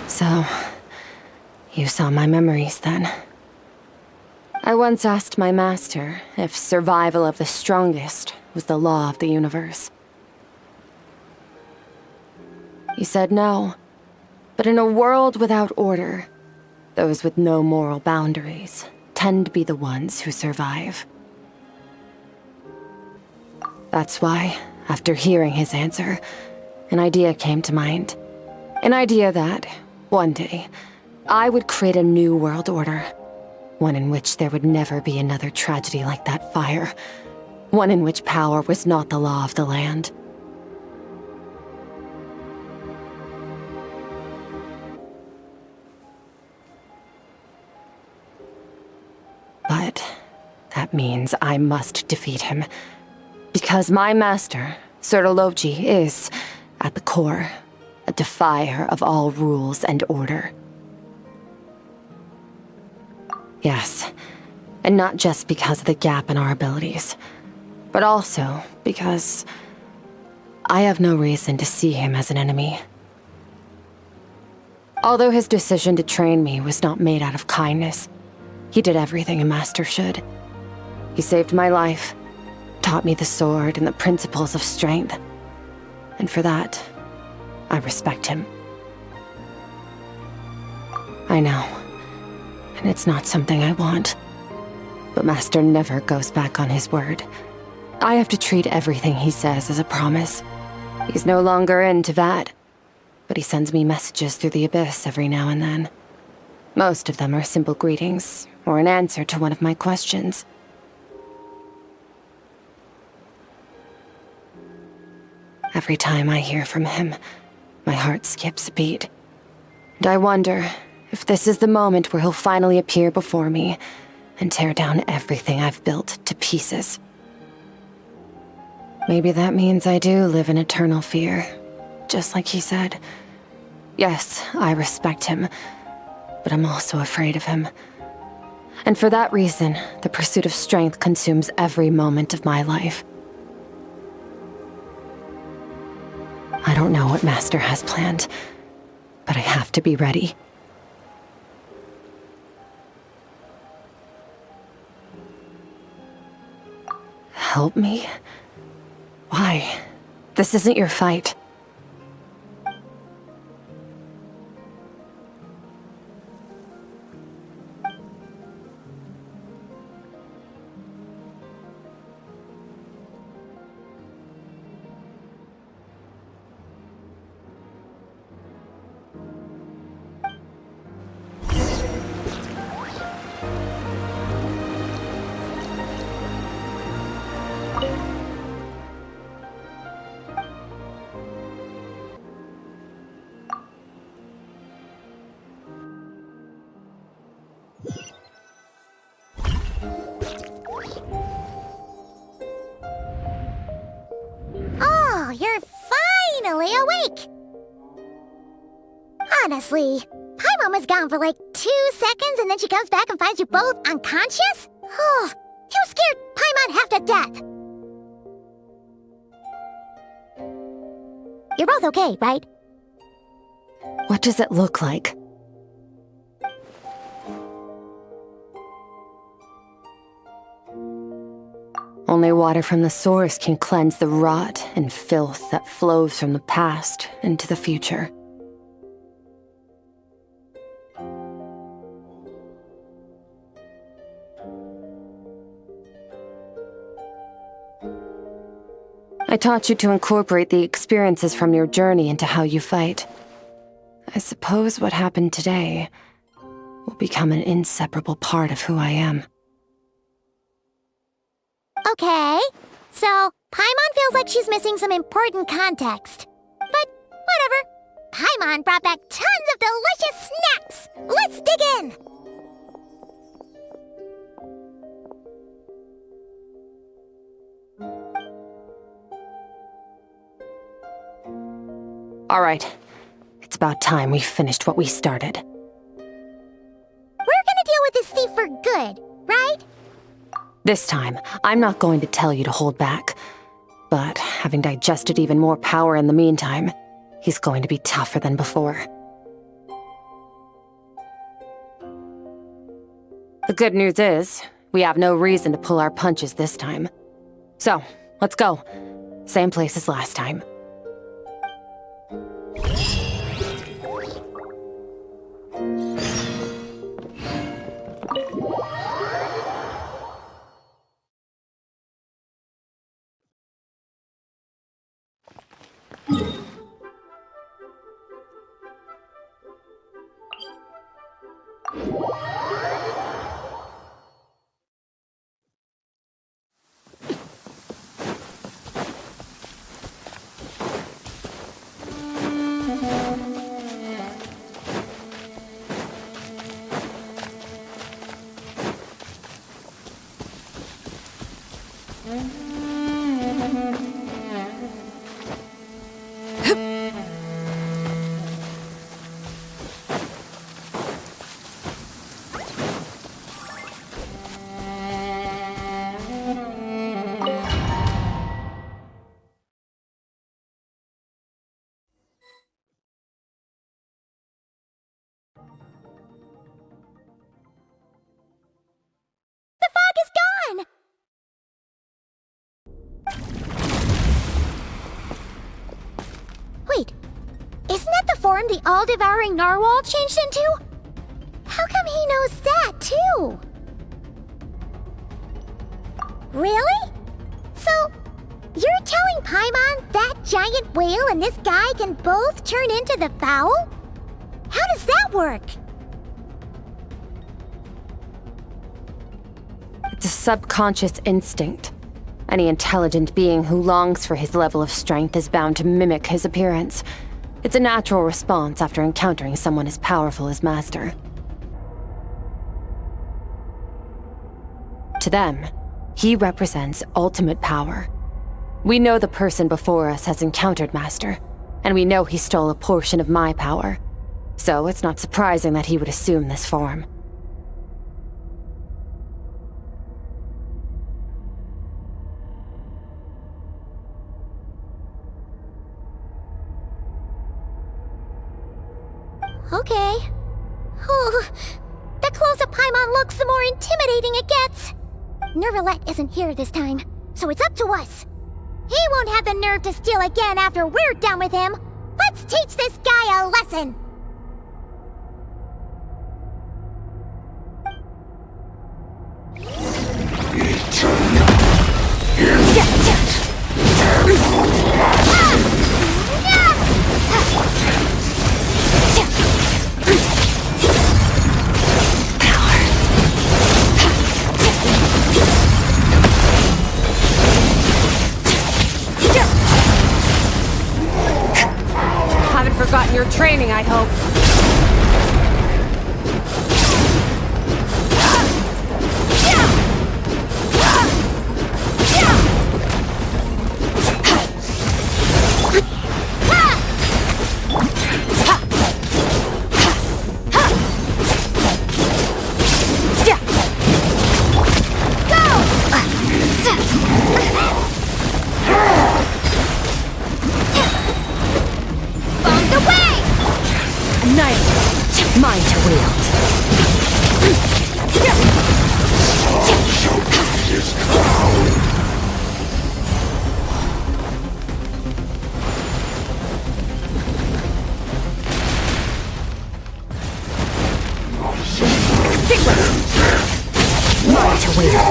So, you saw my memories then. I once asked my master if survival of the strongest was the law of the universe. He said no, but in a world without order, those with no moral boundaries tend to be the ones who survive. That's why, after hearing his answer, an idea came to mind. An idea that, one day, I would create a new world order. One in which there would never be another tragedy like that fire. One in which power was not the law of the land. But that means I must defeat him. Because my master, Surtologi, is, at the core, a defier of all rules and order. Yes, and not just because of the gap in our abilities, but also because I have no reason to see him as an enemy. Although his decision to train me was not made out of kindness, he did everything a master should. He saved my life, taught me the sword and the principles of strength, and for that, I respect him. I know, and it's not something I want, but Master never goes back on his word. I have to treat everything he says as a promise. He's no longer in Teyvat, but he sends me messages through the abyss every now and then. Most of them are simple greetings, or an answer to one of my questions. Every time I hear from him, my heart skips a beat. And I wonder if this is the moment where he'll finally appear before me and tear down everything I've built to pieces. Maybe that means I do live in eternal fear, just like he said. Yes, I respect him, but I'm also afraid of him. And for that reason, the pursuit of strength consumes every moment of my life. I don't know what Master has planned, but I have to be ready. help me? Why? This isn't your fight. Oh, you're finally awake! Honestly, Paimon was gone for like 2 seconds and then she comes back and finds you both unconscious? Oh, you scared Paimon half to death! You're both okay, right? What does it look like? Only water from the source can cleanse the rot and filth that flows from the past into the future. I taught you to incorporate the experiences from your journey into how you fight. I suppose what happened today will become an inseparable part of who I am. Okay, so Paimon feels like she's missing some important context. But whatever. Paimon brought back tons of delicious snacks! Let's dig in! All right, it's about time we finished what we started. We're gonna deal with this thief for good, right? This time, I'm not going to tell you to hold back. But having digested even more power in the meantime, he's going to be tougher than before. The good news is, we have no reason to pull our punches this time. So, let's go. Same place as last time. Wait, isn't that the form the all-devouring narwhal changed into? How come he knows that, too? Really? So, you're telling Paimon that giant whale and this guy can both turn into the fowl? How does that work? It's a subconscious instinct. Any intelligent being who longs for his level of strength is bound to mimic his appearance. It's a natural response after encountering someone as powerful as Master. To them, he represents ultimate power. We know the person before us has encountered Master, and we know he stole a portion of my power. So it's not surprising that he would assume this form. Okay. Oh, the closer Paimon looks, the more intimidating it gets. Nervalette isn't here this time. so it's up to us. He won't have the nerve to steal again after we're done with him. Let's teach this guy a lesson. Haven't forgotten your training, I hope. Mine to wield. Mine to wield.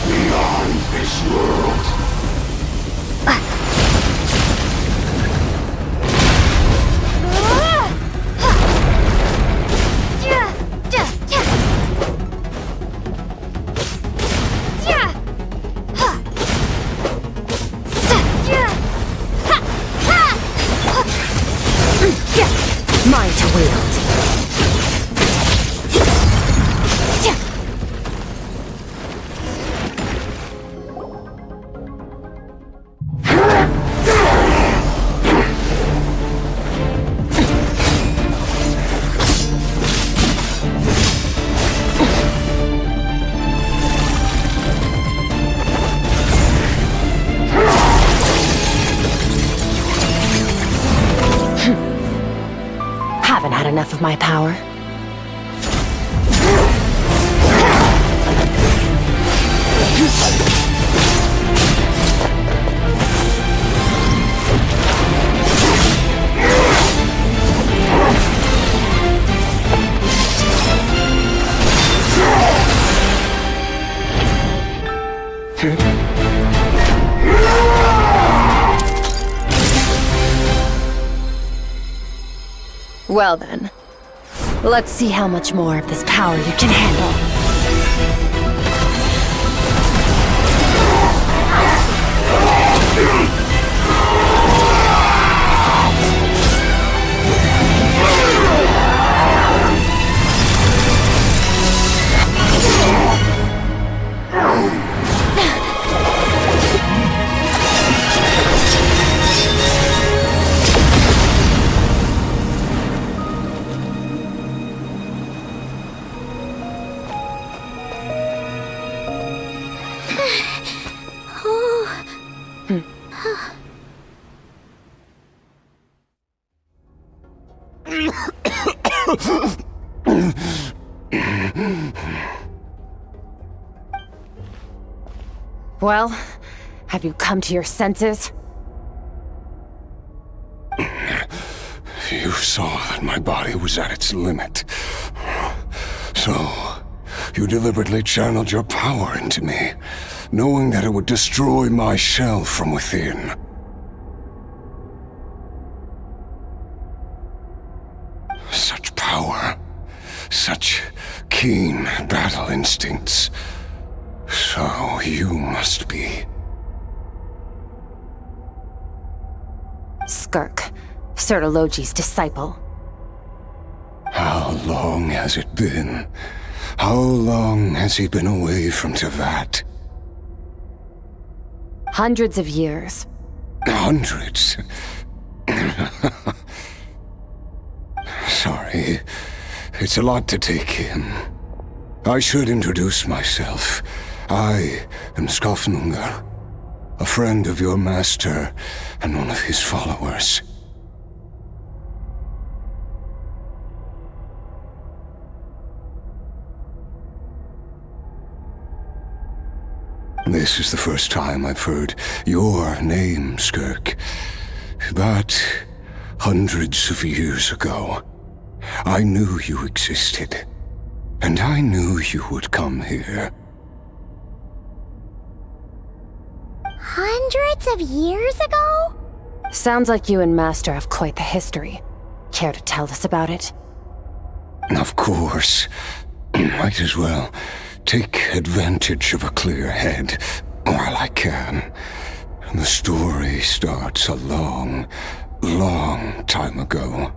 Beyond this world. Mine to wield. Haven't had enough of my power. Well then, let's see how much more of this power you can handle. Well, have you come to your senses? You saw that my body was at its limit. So, you deliberately channeled your power into me, knowing that it would destroy my shell from within. Such power, such keen battle instincts. So you must be... Skirk, Sertologi's disciple. How long has it been? How long has he been away from Teyvat? Hundreds of years. Hundreds? Sorry, it's a lot to take in. I should introduce myself. I am Skofnungar, a friend of your master and one of his followers. This is the first time I've heard your name, Skirk. But hundreds of years ago, I knew you existed. And I knew you would come here. Hundreds of years ago? Sounds like you and Master have quite the history. Care to tell us about it? Of course. Might as well take advantage of a clear head while I can. The story starts a long, long time ago.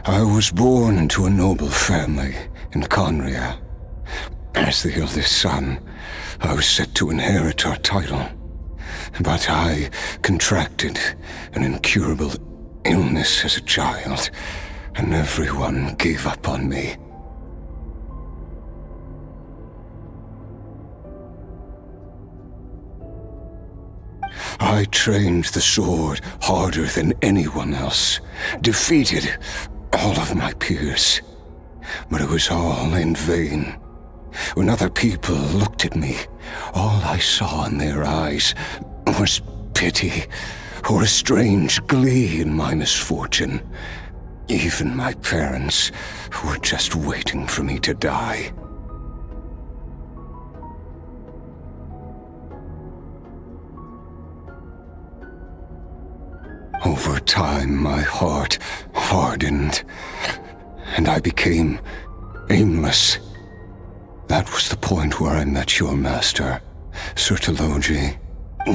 I was born into a noble family in Conria. As the eldest son, I was set to inherit our title. But I contracted an incurable illness as a child, and everyone gave up on me. I trained the sword harder than anyone else, defeated all of my peers, but it was all in vain. When other people looked at me, all I saw in their eyes was pity or a strange glee in my misfortune. Even my parents were just waiting for me to die. Over time, my heart hardened, and I became aimless. That was the point where I met your master, Sir Taloji.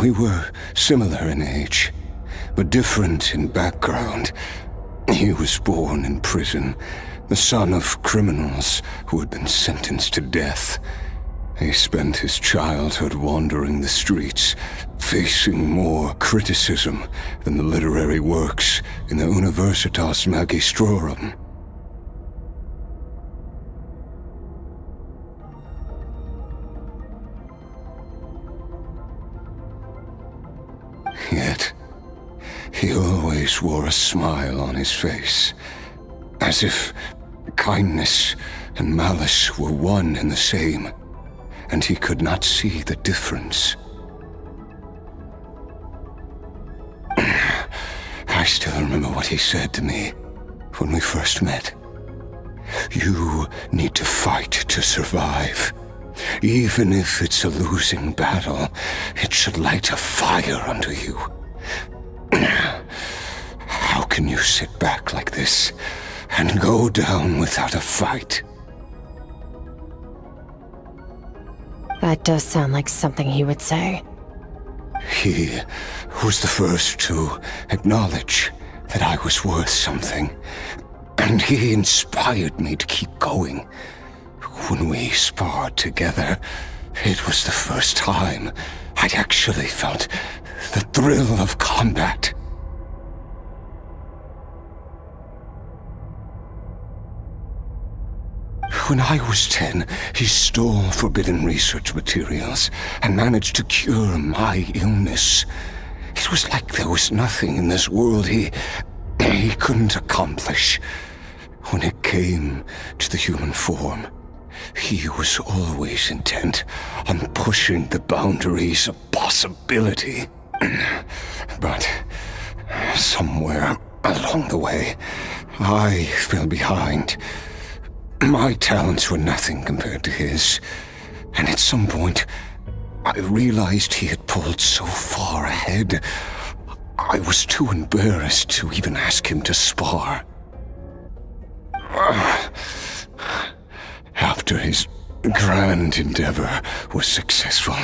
We were similar in age, but different in background. He was born in prison, the son of criminals who had been sentenced to death. He spent his childhood wandering the streets, facing more criticism than the literary works in the Universitas Magistrorum. Yet, he always wore a smile on his face, as if kindness and malice were one and the same, and he could not see the difference. I still remember what he said to me when we first met. You need to fight to survive. Even if it's a losing battle, it should light a fire under you. How can you sit back like this and go down without a fight? That does sound like something he would say. He was the first to acknowledge that I was worth something, and he inspired me to keep going. When we sparred together, it was the first time I'd actually felt the thrill of combat. When I was 10, he stole forbidden research materials and managed to cure my illness. It was like there was nothing in this world he couldn't accomplish. When it came to the human form, he was always intent on pushing the boundaries of possibility. But somewhere along the way, I fell behind. My talents were nothing compared to his, and at some point, I realized he had pulled so far ahead, I was too embarrassed to even ask him to spar. After his grand endeavor was successful,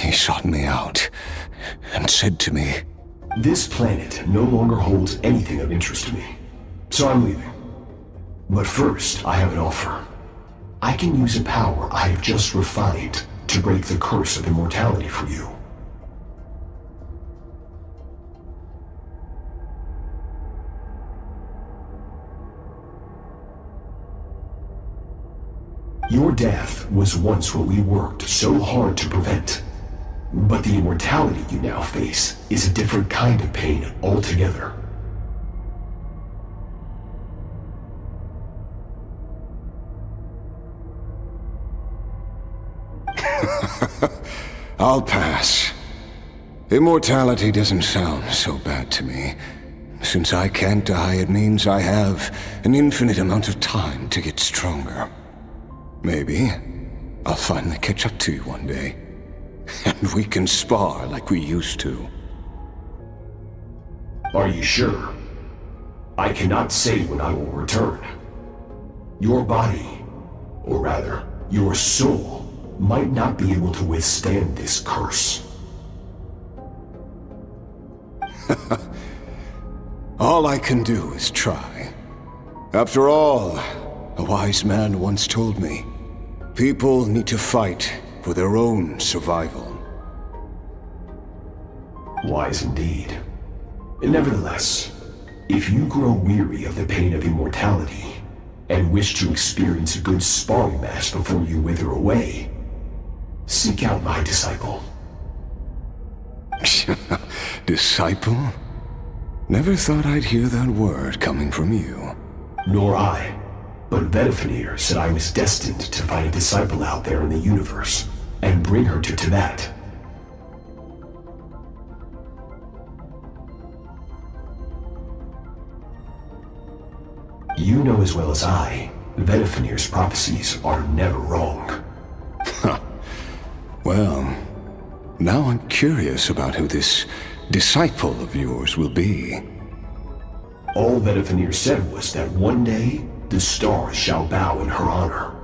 he sought me out and said to me, This planet no longer holds anything of interest to me, so I'm leaving. But first, I have an offer. I can use a power I have just refined to break the curse of immortality for you. Your death was once what we worked so hard to prevent. But the immortality you now face is a different kind of pain altogether. I'll pass. Immortality doesn't sound so bad to me. Since I can't die, it means I have an infinite amount of time to get stronger. Maybe I'll finally catch up to you one day, and we can spar like we used to. Are you sure? I cannot say when I will return. Your body, or rather, your soul, might not be able to withstand this curse. All I can do is try. After all, a wise man once told me, people need to fight for their own survival. Wise indeed. Nevertheless, if you grow weary of the pain of immortality, and wish to experience a good sparring match before you wither away, seek out my disciple. Disciple? Never thought I'd hear that word coming from you. Nor I, but Betwixt said I was destined to find a disciple out there in the universe, and bring her to Teyvat. You know as well as I, Betwixt prophecies are never wrong. Well, now I'm curious about who this disciple of yours will be. All Betwixt said was that one day, the stars shall bow in her honor.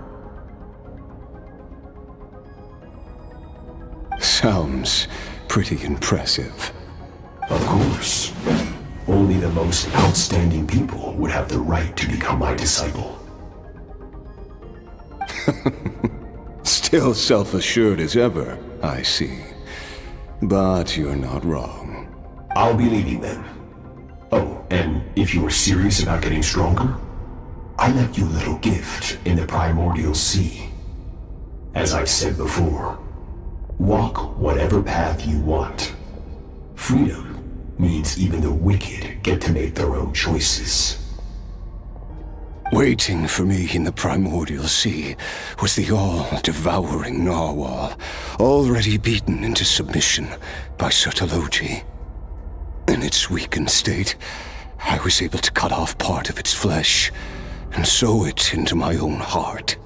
Sounds pretty impressive. Of course. Only the most outstanding people would have the right to become my disciple. Still self-assured as ever, I see. But you're not wrong. I'll be leaving then. Oh, and if you are serious about getting stronger, I left you a little gift in the primordial sea. As I've said before, walk whatever path you want. Freedom means even the wicked get to make their own choices. Waiting for me in the primordial sea was the all-devouring narwhal, already beaten into submission by Sertologi. In its weakened state, I was able to cut off part of its flesh and sew it into my own heart.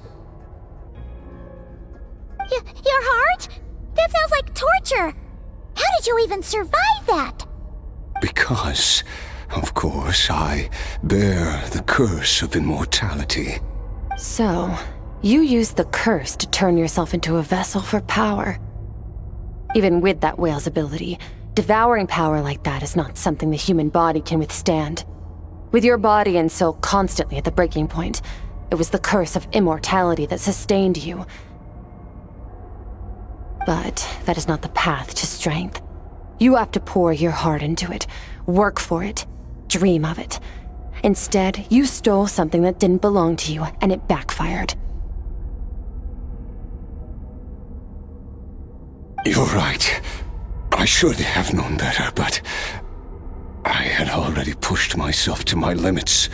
Your heart? That sounds like torture! How did you even survive that? Because, of course, I bear the curse of immortality. So, you used the curse to turn yourself into a vessel for power. Even with that whale's ability, devouring power like that is not something the human body can withstand. With your body and soul constantly at the breaking point, it was the curse of immortality that sustained you. But that is not the path to strength. You have to pour your heart into it, work for it, dream of it. Instead, you stole something that didn't belong to you, and it backfired. You're right. I should have known better, but I had already pushed myself to my limits,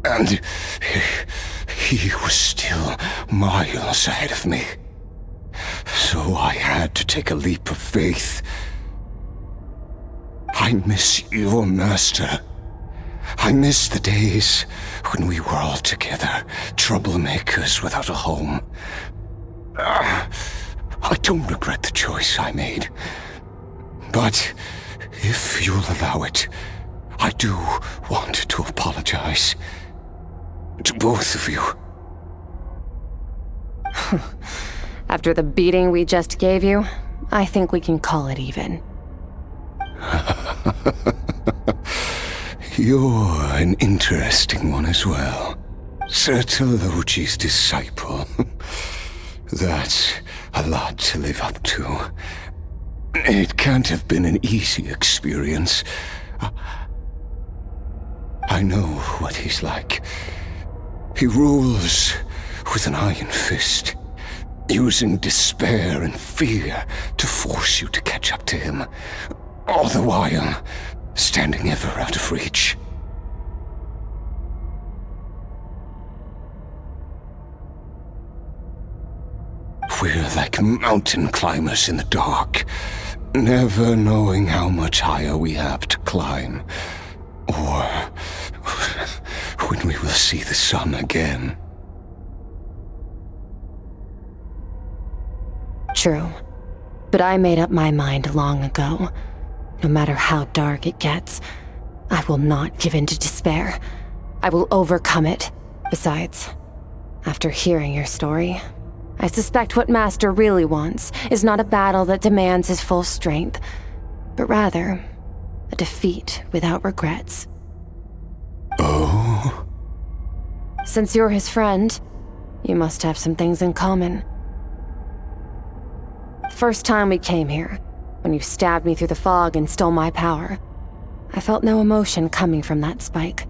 and he was still miles ahead of me. So I had to take a leap of faith. I miss your master. I miss the days when we were all together, troublemakers without a home. I don't regret the choice I made. But if you'll allow it, I do want to apologize. To both of you. After the beating we just gave you, I think we can call it even. You're an interesting one as well. Sertologi's disciple. That's a lot to live up to. It can't have been an easy experience. I know what he's like. He rules with an iron fist, using despair and fear to force you to catch up to him, all the while standing ever out of reach. We're like mountain climbers in the dark, never knowing how much higher we have to climb, or when we will see the sun again. True. But I made up my mind long ago. No matter how dark it gets, I will not give in to despair. I will overcome it. Besides, after hearing your story, I suspect what Master really wants is not a battle that demands his full strength, but rather a defeat without regrets. Oh? Since you're his friend, you must have some things in common. First time we came here, when you stabbed me through the fog and stole my power, I felt no emotion coming from that spike.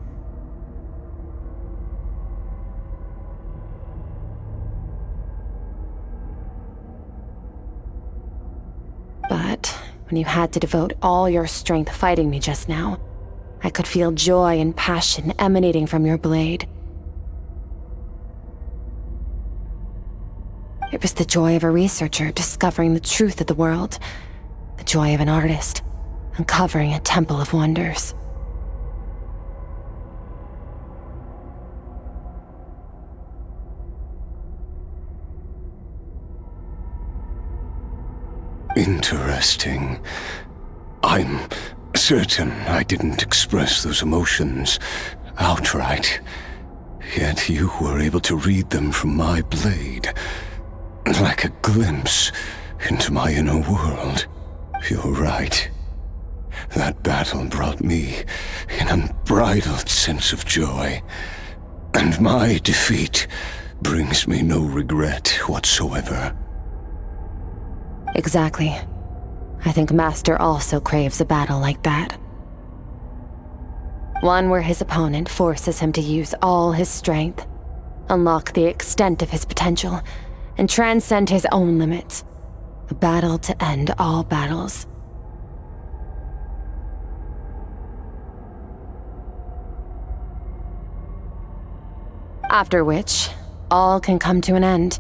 But when you had to devote all your strength fighting me just now, I could feel joy and passion emanating from your blade. It was the joy of a researcher discovering the truth of the world, the joy of an artist uncovering a temple of wonders. Interesting. I'm certain I didn't express those emotions outright, yet you were able to read them from my blade, like a glimpse into my inner world. You're right. That battle brought me an unbridled sense of joy, and my defeat brings me no regret whatsoever. Exactly. I think Master also craves a battle like that. One where his opponent forces him to use all his strength, unlock the extent of his potential, and transcend his own limits. A battle to end all battles. After which, all can come to an end,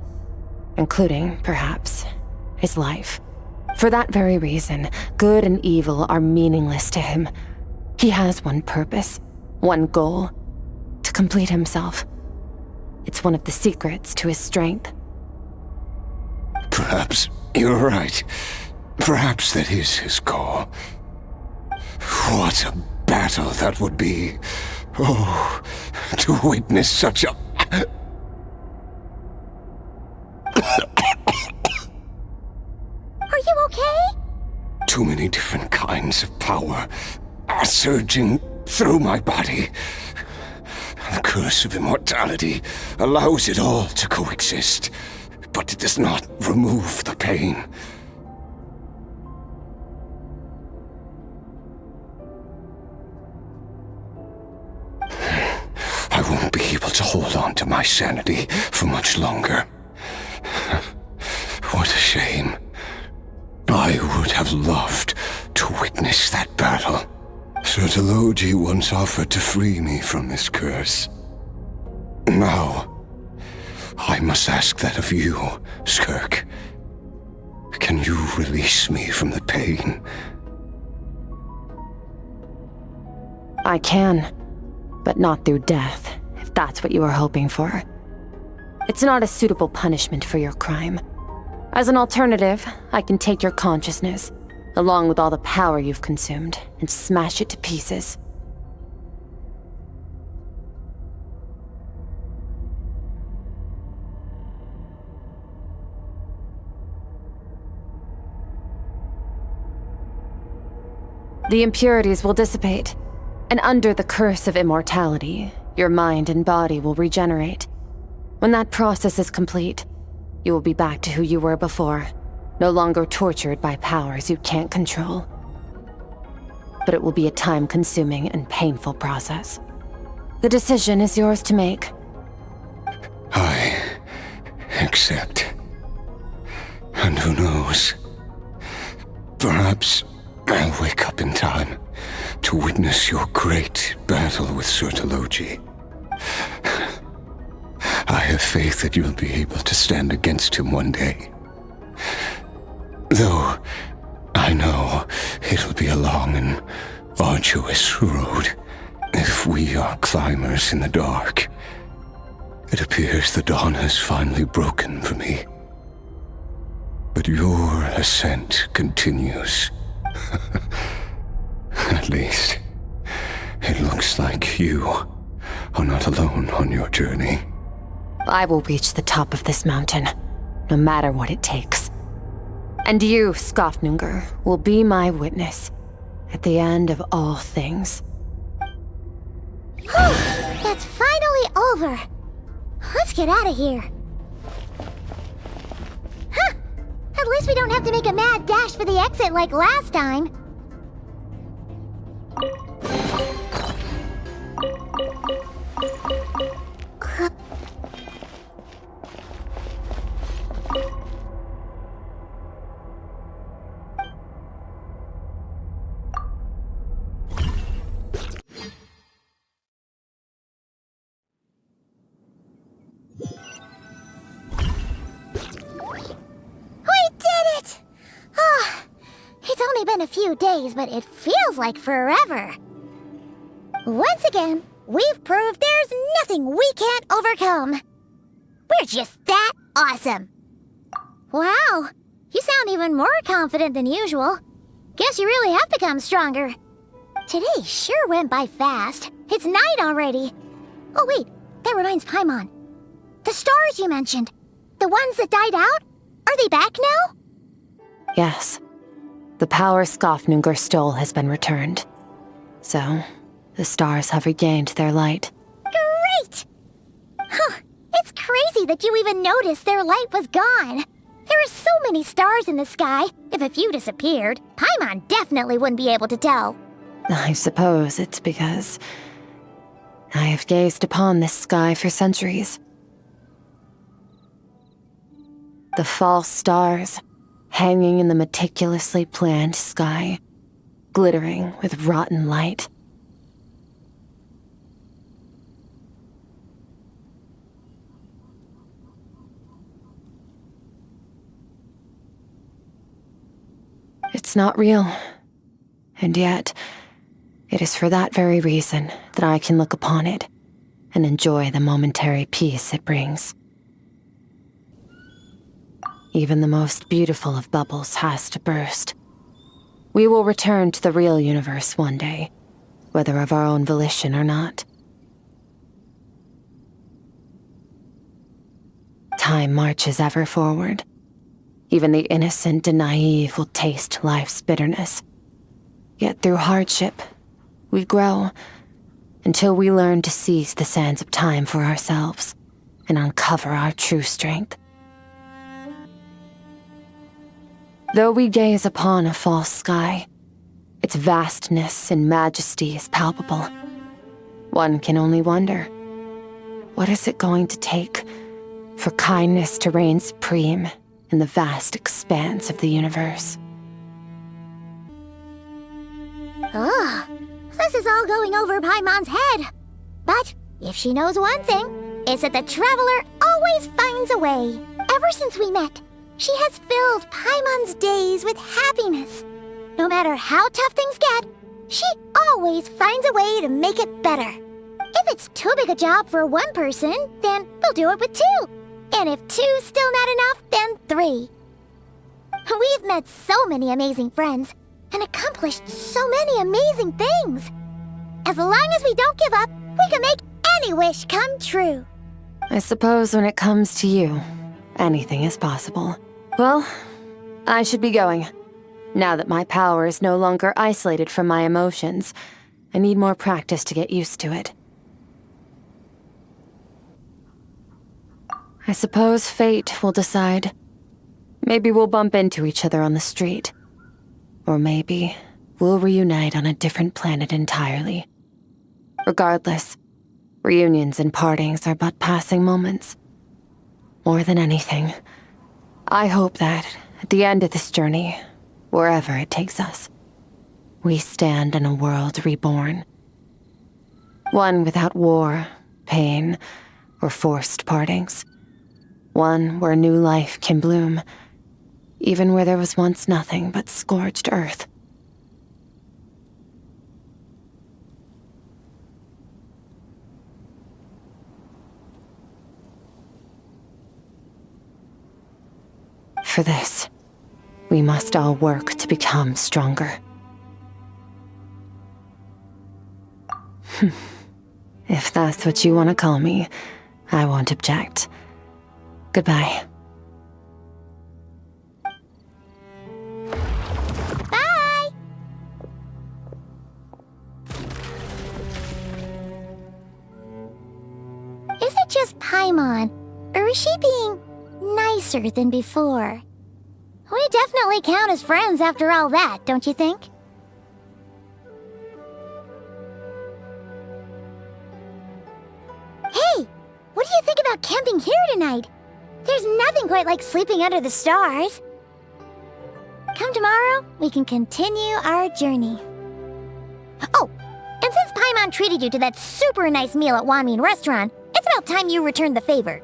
including, perhaps, his life. For that very reason, good and evil are meaningless to him. He has one purpose, one goal: to complete himself. It's one of the secrets to his strength. Perhaps you're right. Perhaps that is his goal. What a battle that would be. Oh, to witness such a... Are you okay? Too many different kinds of power are surging through my body. The curse of immortality allows it all to coexist, but it does not remove the pain. I won't be able to hold on to my sanity for much longer. What a shame. I would have loved to witness that battle. Sertologi once offered to free me from this curse. Now, I must ask that of you, Skirk. Can you release me from the pain? I can, but not through death, if that's what you are hoping for. It's not a suitable punishment for your crime. As an alternative, I can take your consciousness, along with all the power you've consumed, and smash it to pieces. The impurities will dissipate, and under the curse of immortality, your mind and body will regenerate. When that process is complete, you will be back to who you were before, no longer tortured by powers you can't control. But it will be a time-consuming and painful process. The decision is yours to make. I accept. And who knows? Perhaps I'll wake up in time to witness your great battle with Sertologi. I have faith that you'll be able to stand against him one day. Though I know it'll be a long and arduous road if we are climbers in the dark. It appears the dawn has finally broken for me. But your ascent continues. At least, it looks like you are not alone on your journey. I will reach the top of this mountain, no matter what it takes. And you, Skofnunger, will be my witness at the end of all things. That's finally over. Let's get out of here. Huh! At least we don't have to make a mad dash for the exit like last time. Been a few days, but it feels like forever. Once again, we've proved there's nothing we can't overcome. We're just that awesome. Wow, you sound even more confident than usual. Guess you really have become stronger. Today sure went by fast. It's night already. Oh wait, that reminds Paimon. The stars you mentioned, the ones that died out, are they back now? Yes. The power Skofnunger stole has been returned. So, the stars have regained their light. Great! Huh, it's crazy that you even noticed their light was gone. There are so many stars in the sky. If a few disappeared, Paimon definitely wouldn't be able to tell. I suppose it's because I have gazed upon this sky for centuries. The false stars, hanging in the meticulously planned sky, glittering with rotten light. It's not real, and yet, it is for that very reason that I can look upon it and enjoy the momentary peace it brings. Even the most beautiful of bubbles has to burst. We will return to the real universe one day, whether of our own volition or not. Time marches ever forward. Even the innocent and naive will taste life's bitterness. Yet through hardship, we grow until we learn to seize the sands of time for ourselves and uncover our true strength. Though we gaze upon a false sky, its vastness and majesty is palpable. One can only wonder, what is it going to take for kindness to reign supreme in the vast expanse of the universe? Ugh, this is all going over Paimon's head. But if she knows one thing, it's that the Traveler always finds a way. Ever since we met, she has filled Paimon's days with happiness. No matter how tough things get, she always finds a way to make it better. If it's too big a job for one person, then we'll do it with two. And if two's still not enough, then three. We've met so many amazing friends and accomplished so many amazing things. As long as we don't give up, we can make any wish come true. I suppose when it comes to you, anything is possible. Well, I should be going. Now that my power is no longer isolated from my emotions, I need more practice to get used to it. I suppose fate will decide. Maybe we'll bump into each other on the street. Or maybe we'll reunite on a different planet entirely. Regardless, reunions and partings are but passing moments. More than anything, I hope that, at the end of this journey, wherever it takes us, we stand in a world reborn. One without war, pain, or forced partings. One where new life can bloom, even where there was once nothing but scorched earth. For this, we must all work to become stronger. If that's what you want to call me, I won't object. Goodbye. Bye! Is it just Paimon, or is she being nicer than before? We definitely count as friends after all that, don't you think? Hey, what do you think about camping here tonight? There's nothing quite like sleeping under the stars. Come tomorrow, we can continue our journey. Oh, and since Paimon treated you to that super nice meal at Wanmin Restaurant, it's about time you returned the favor.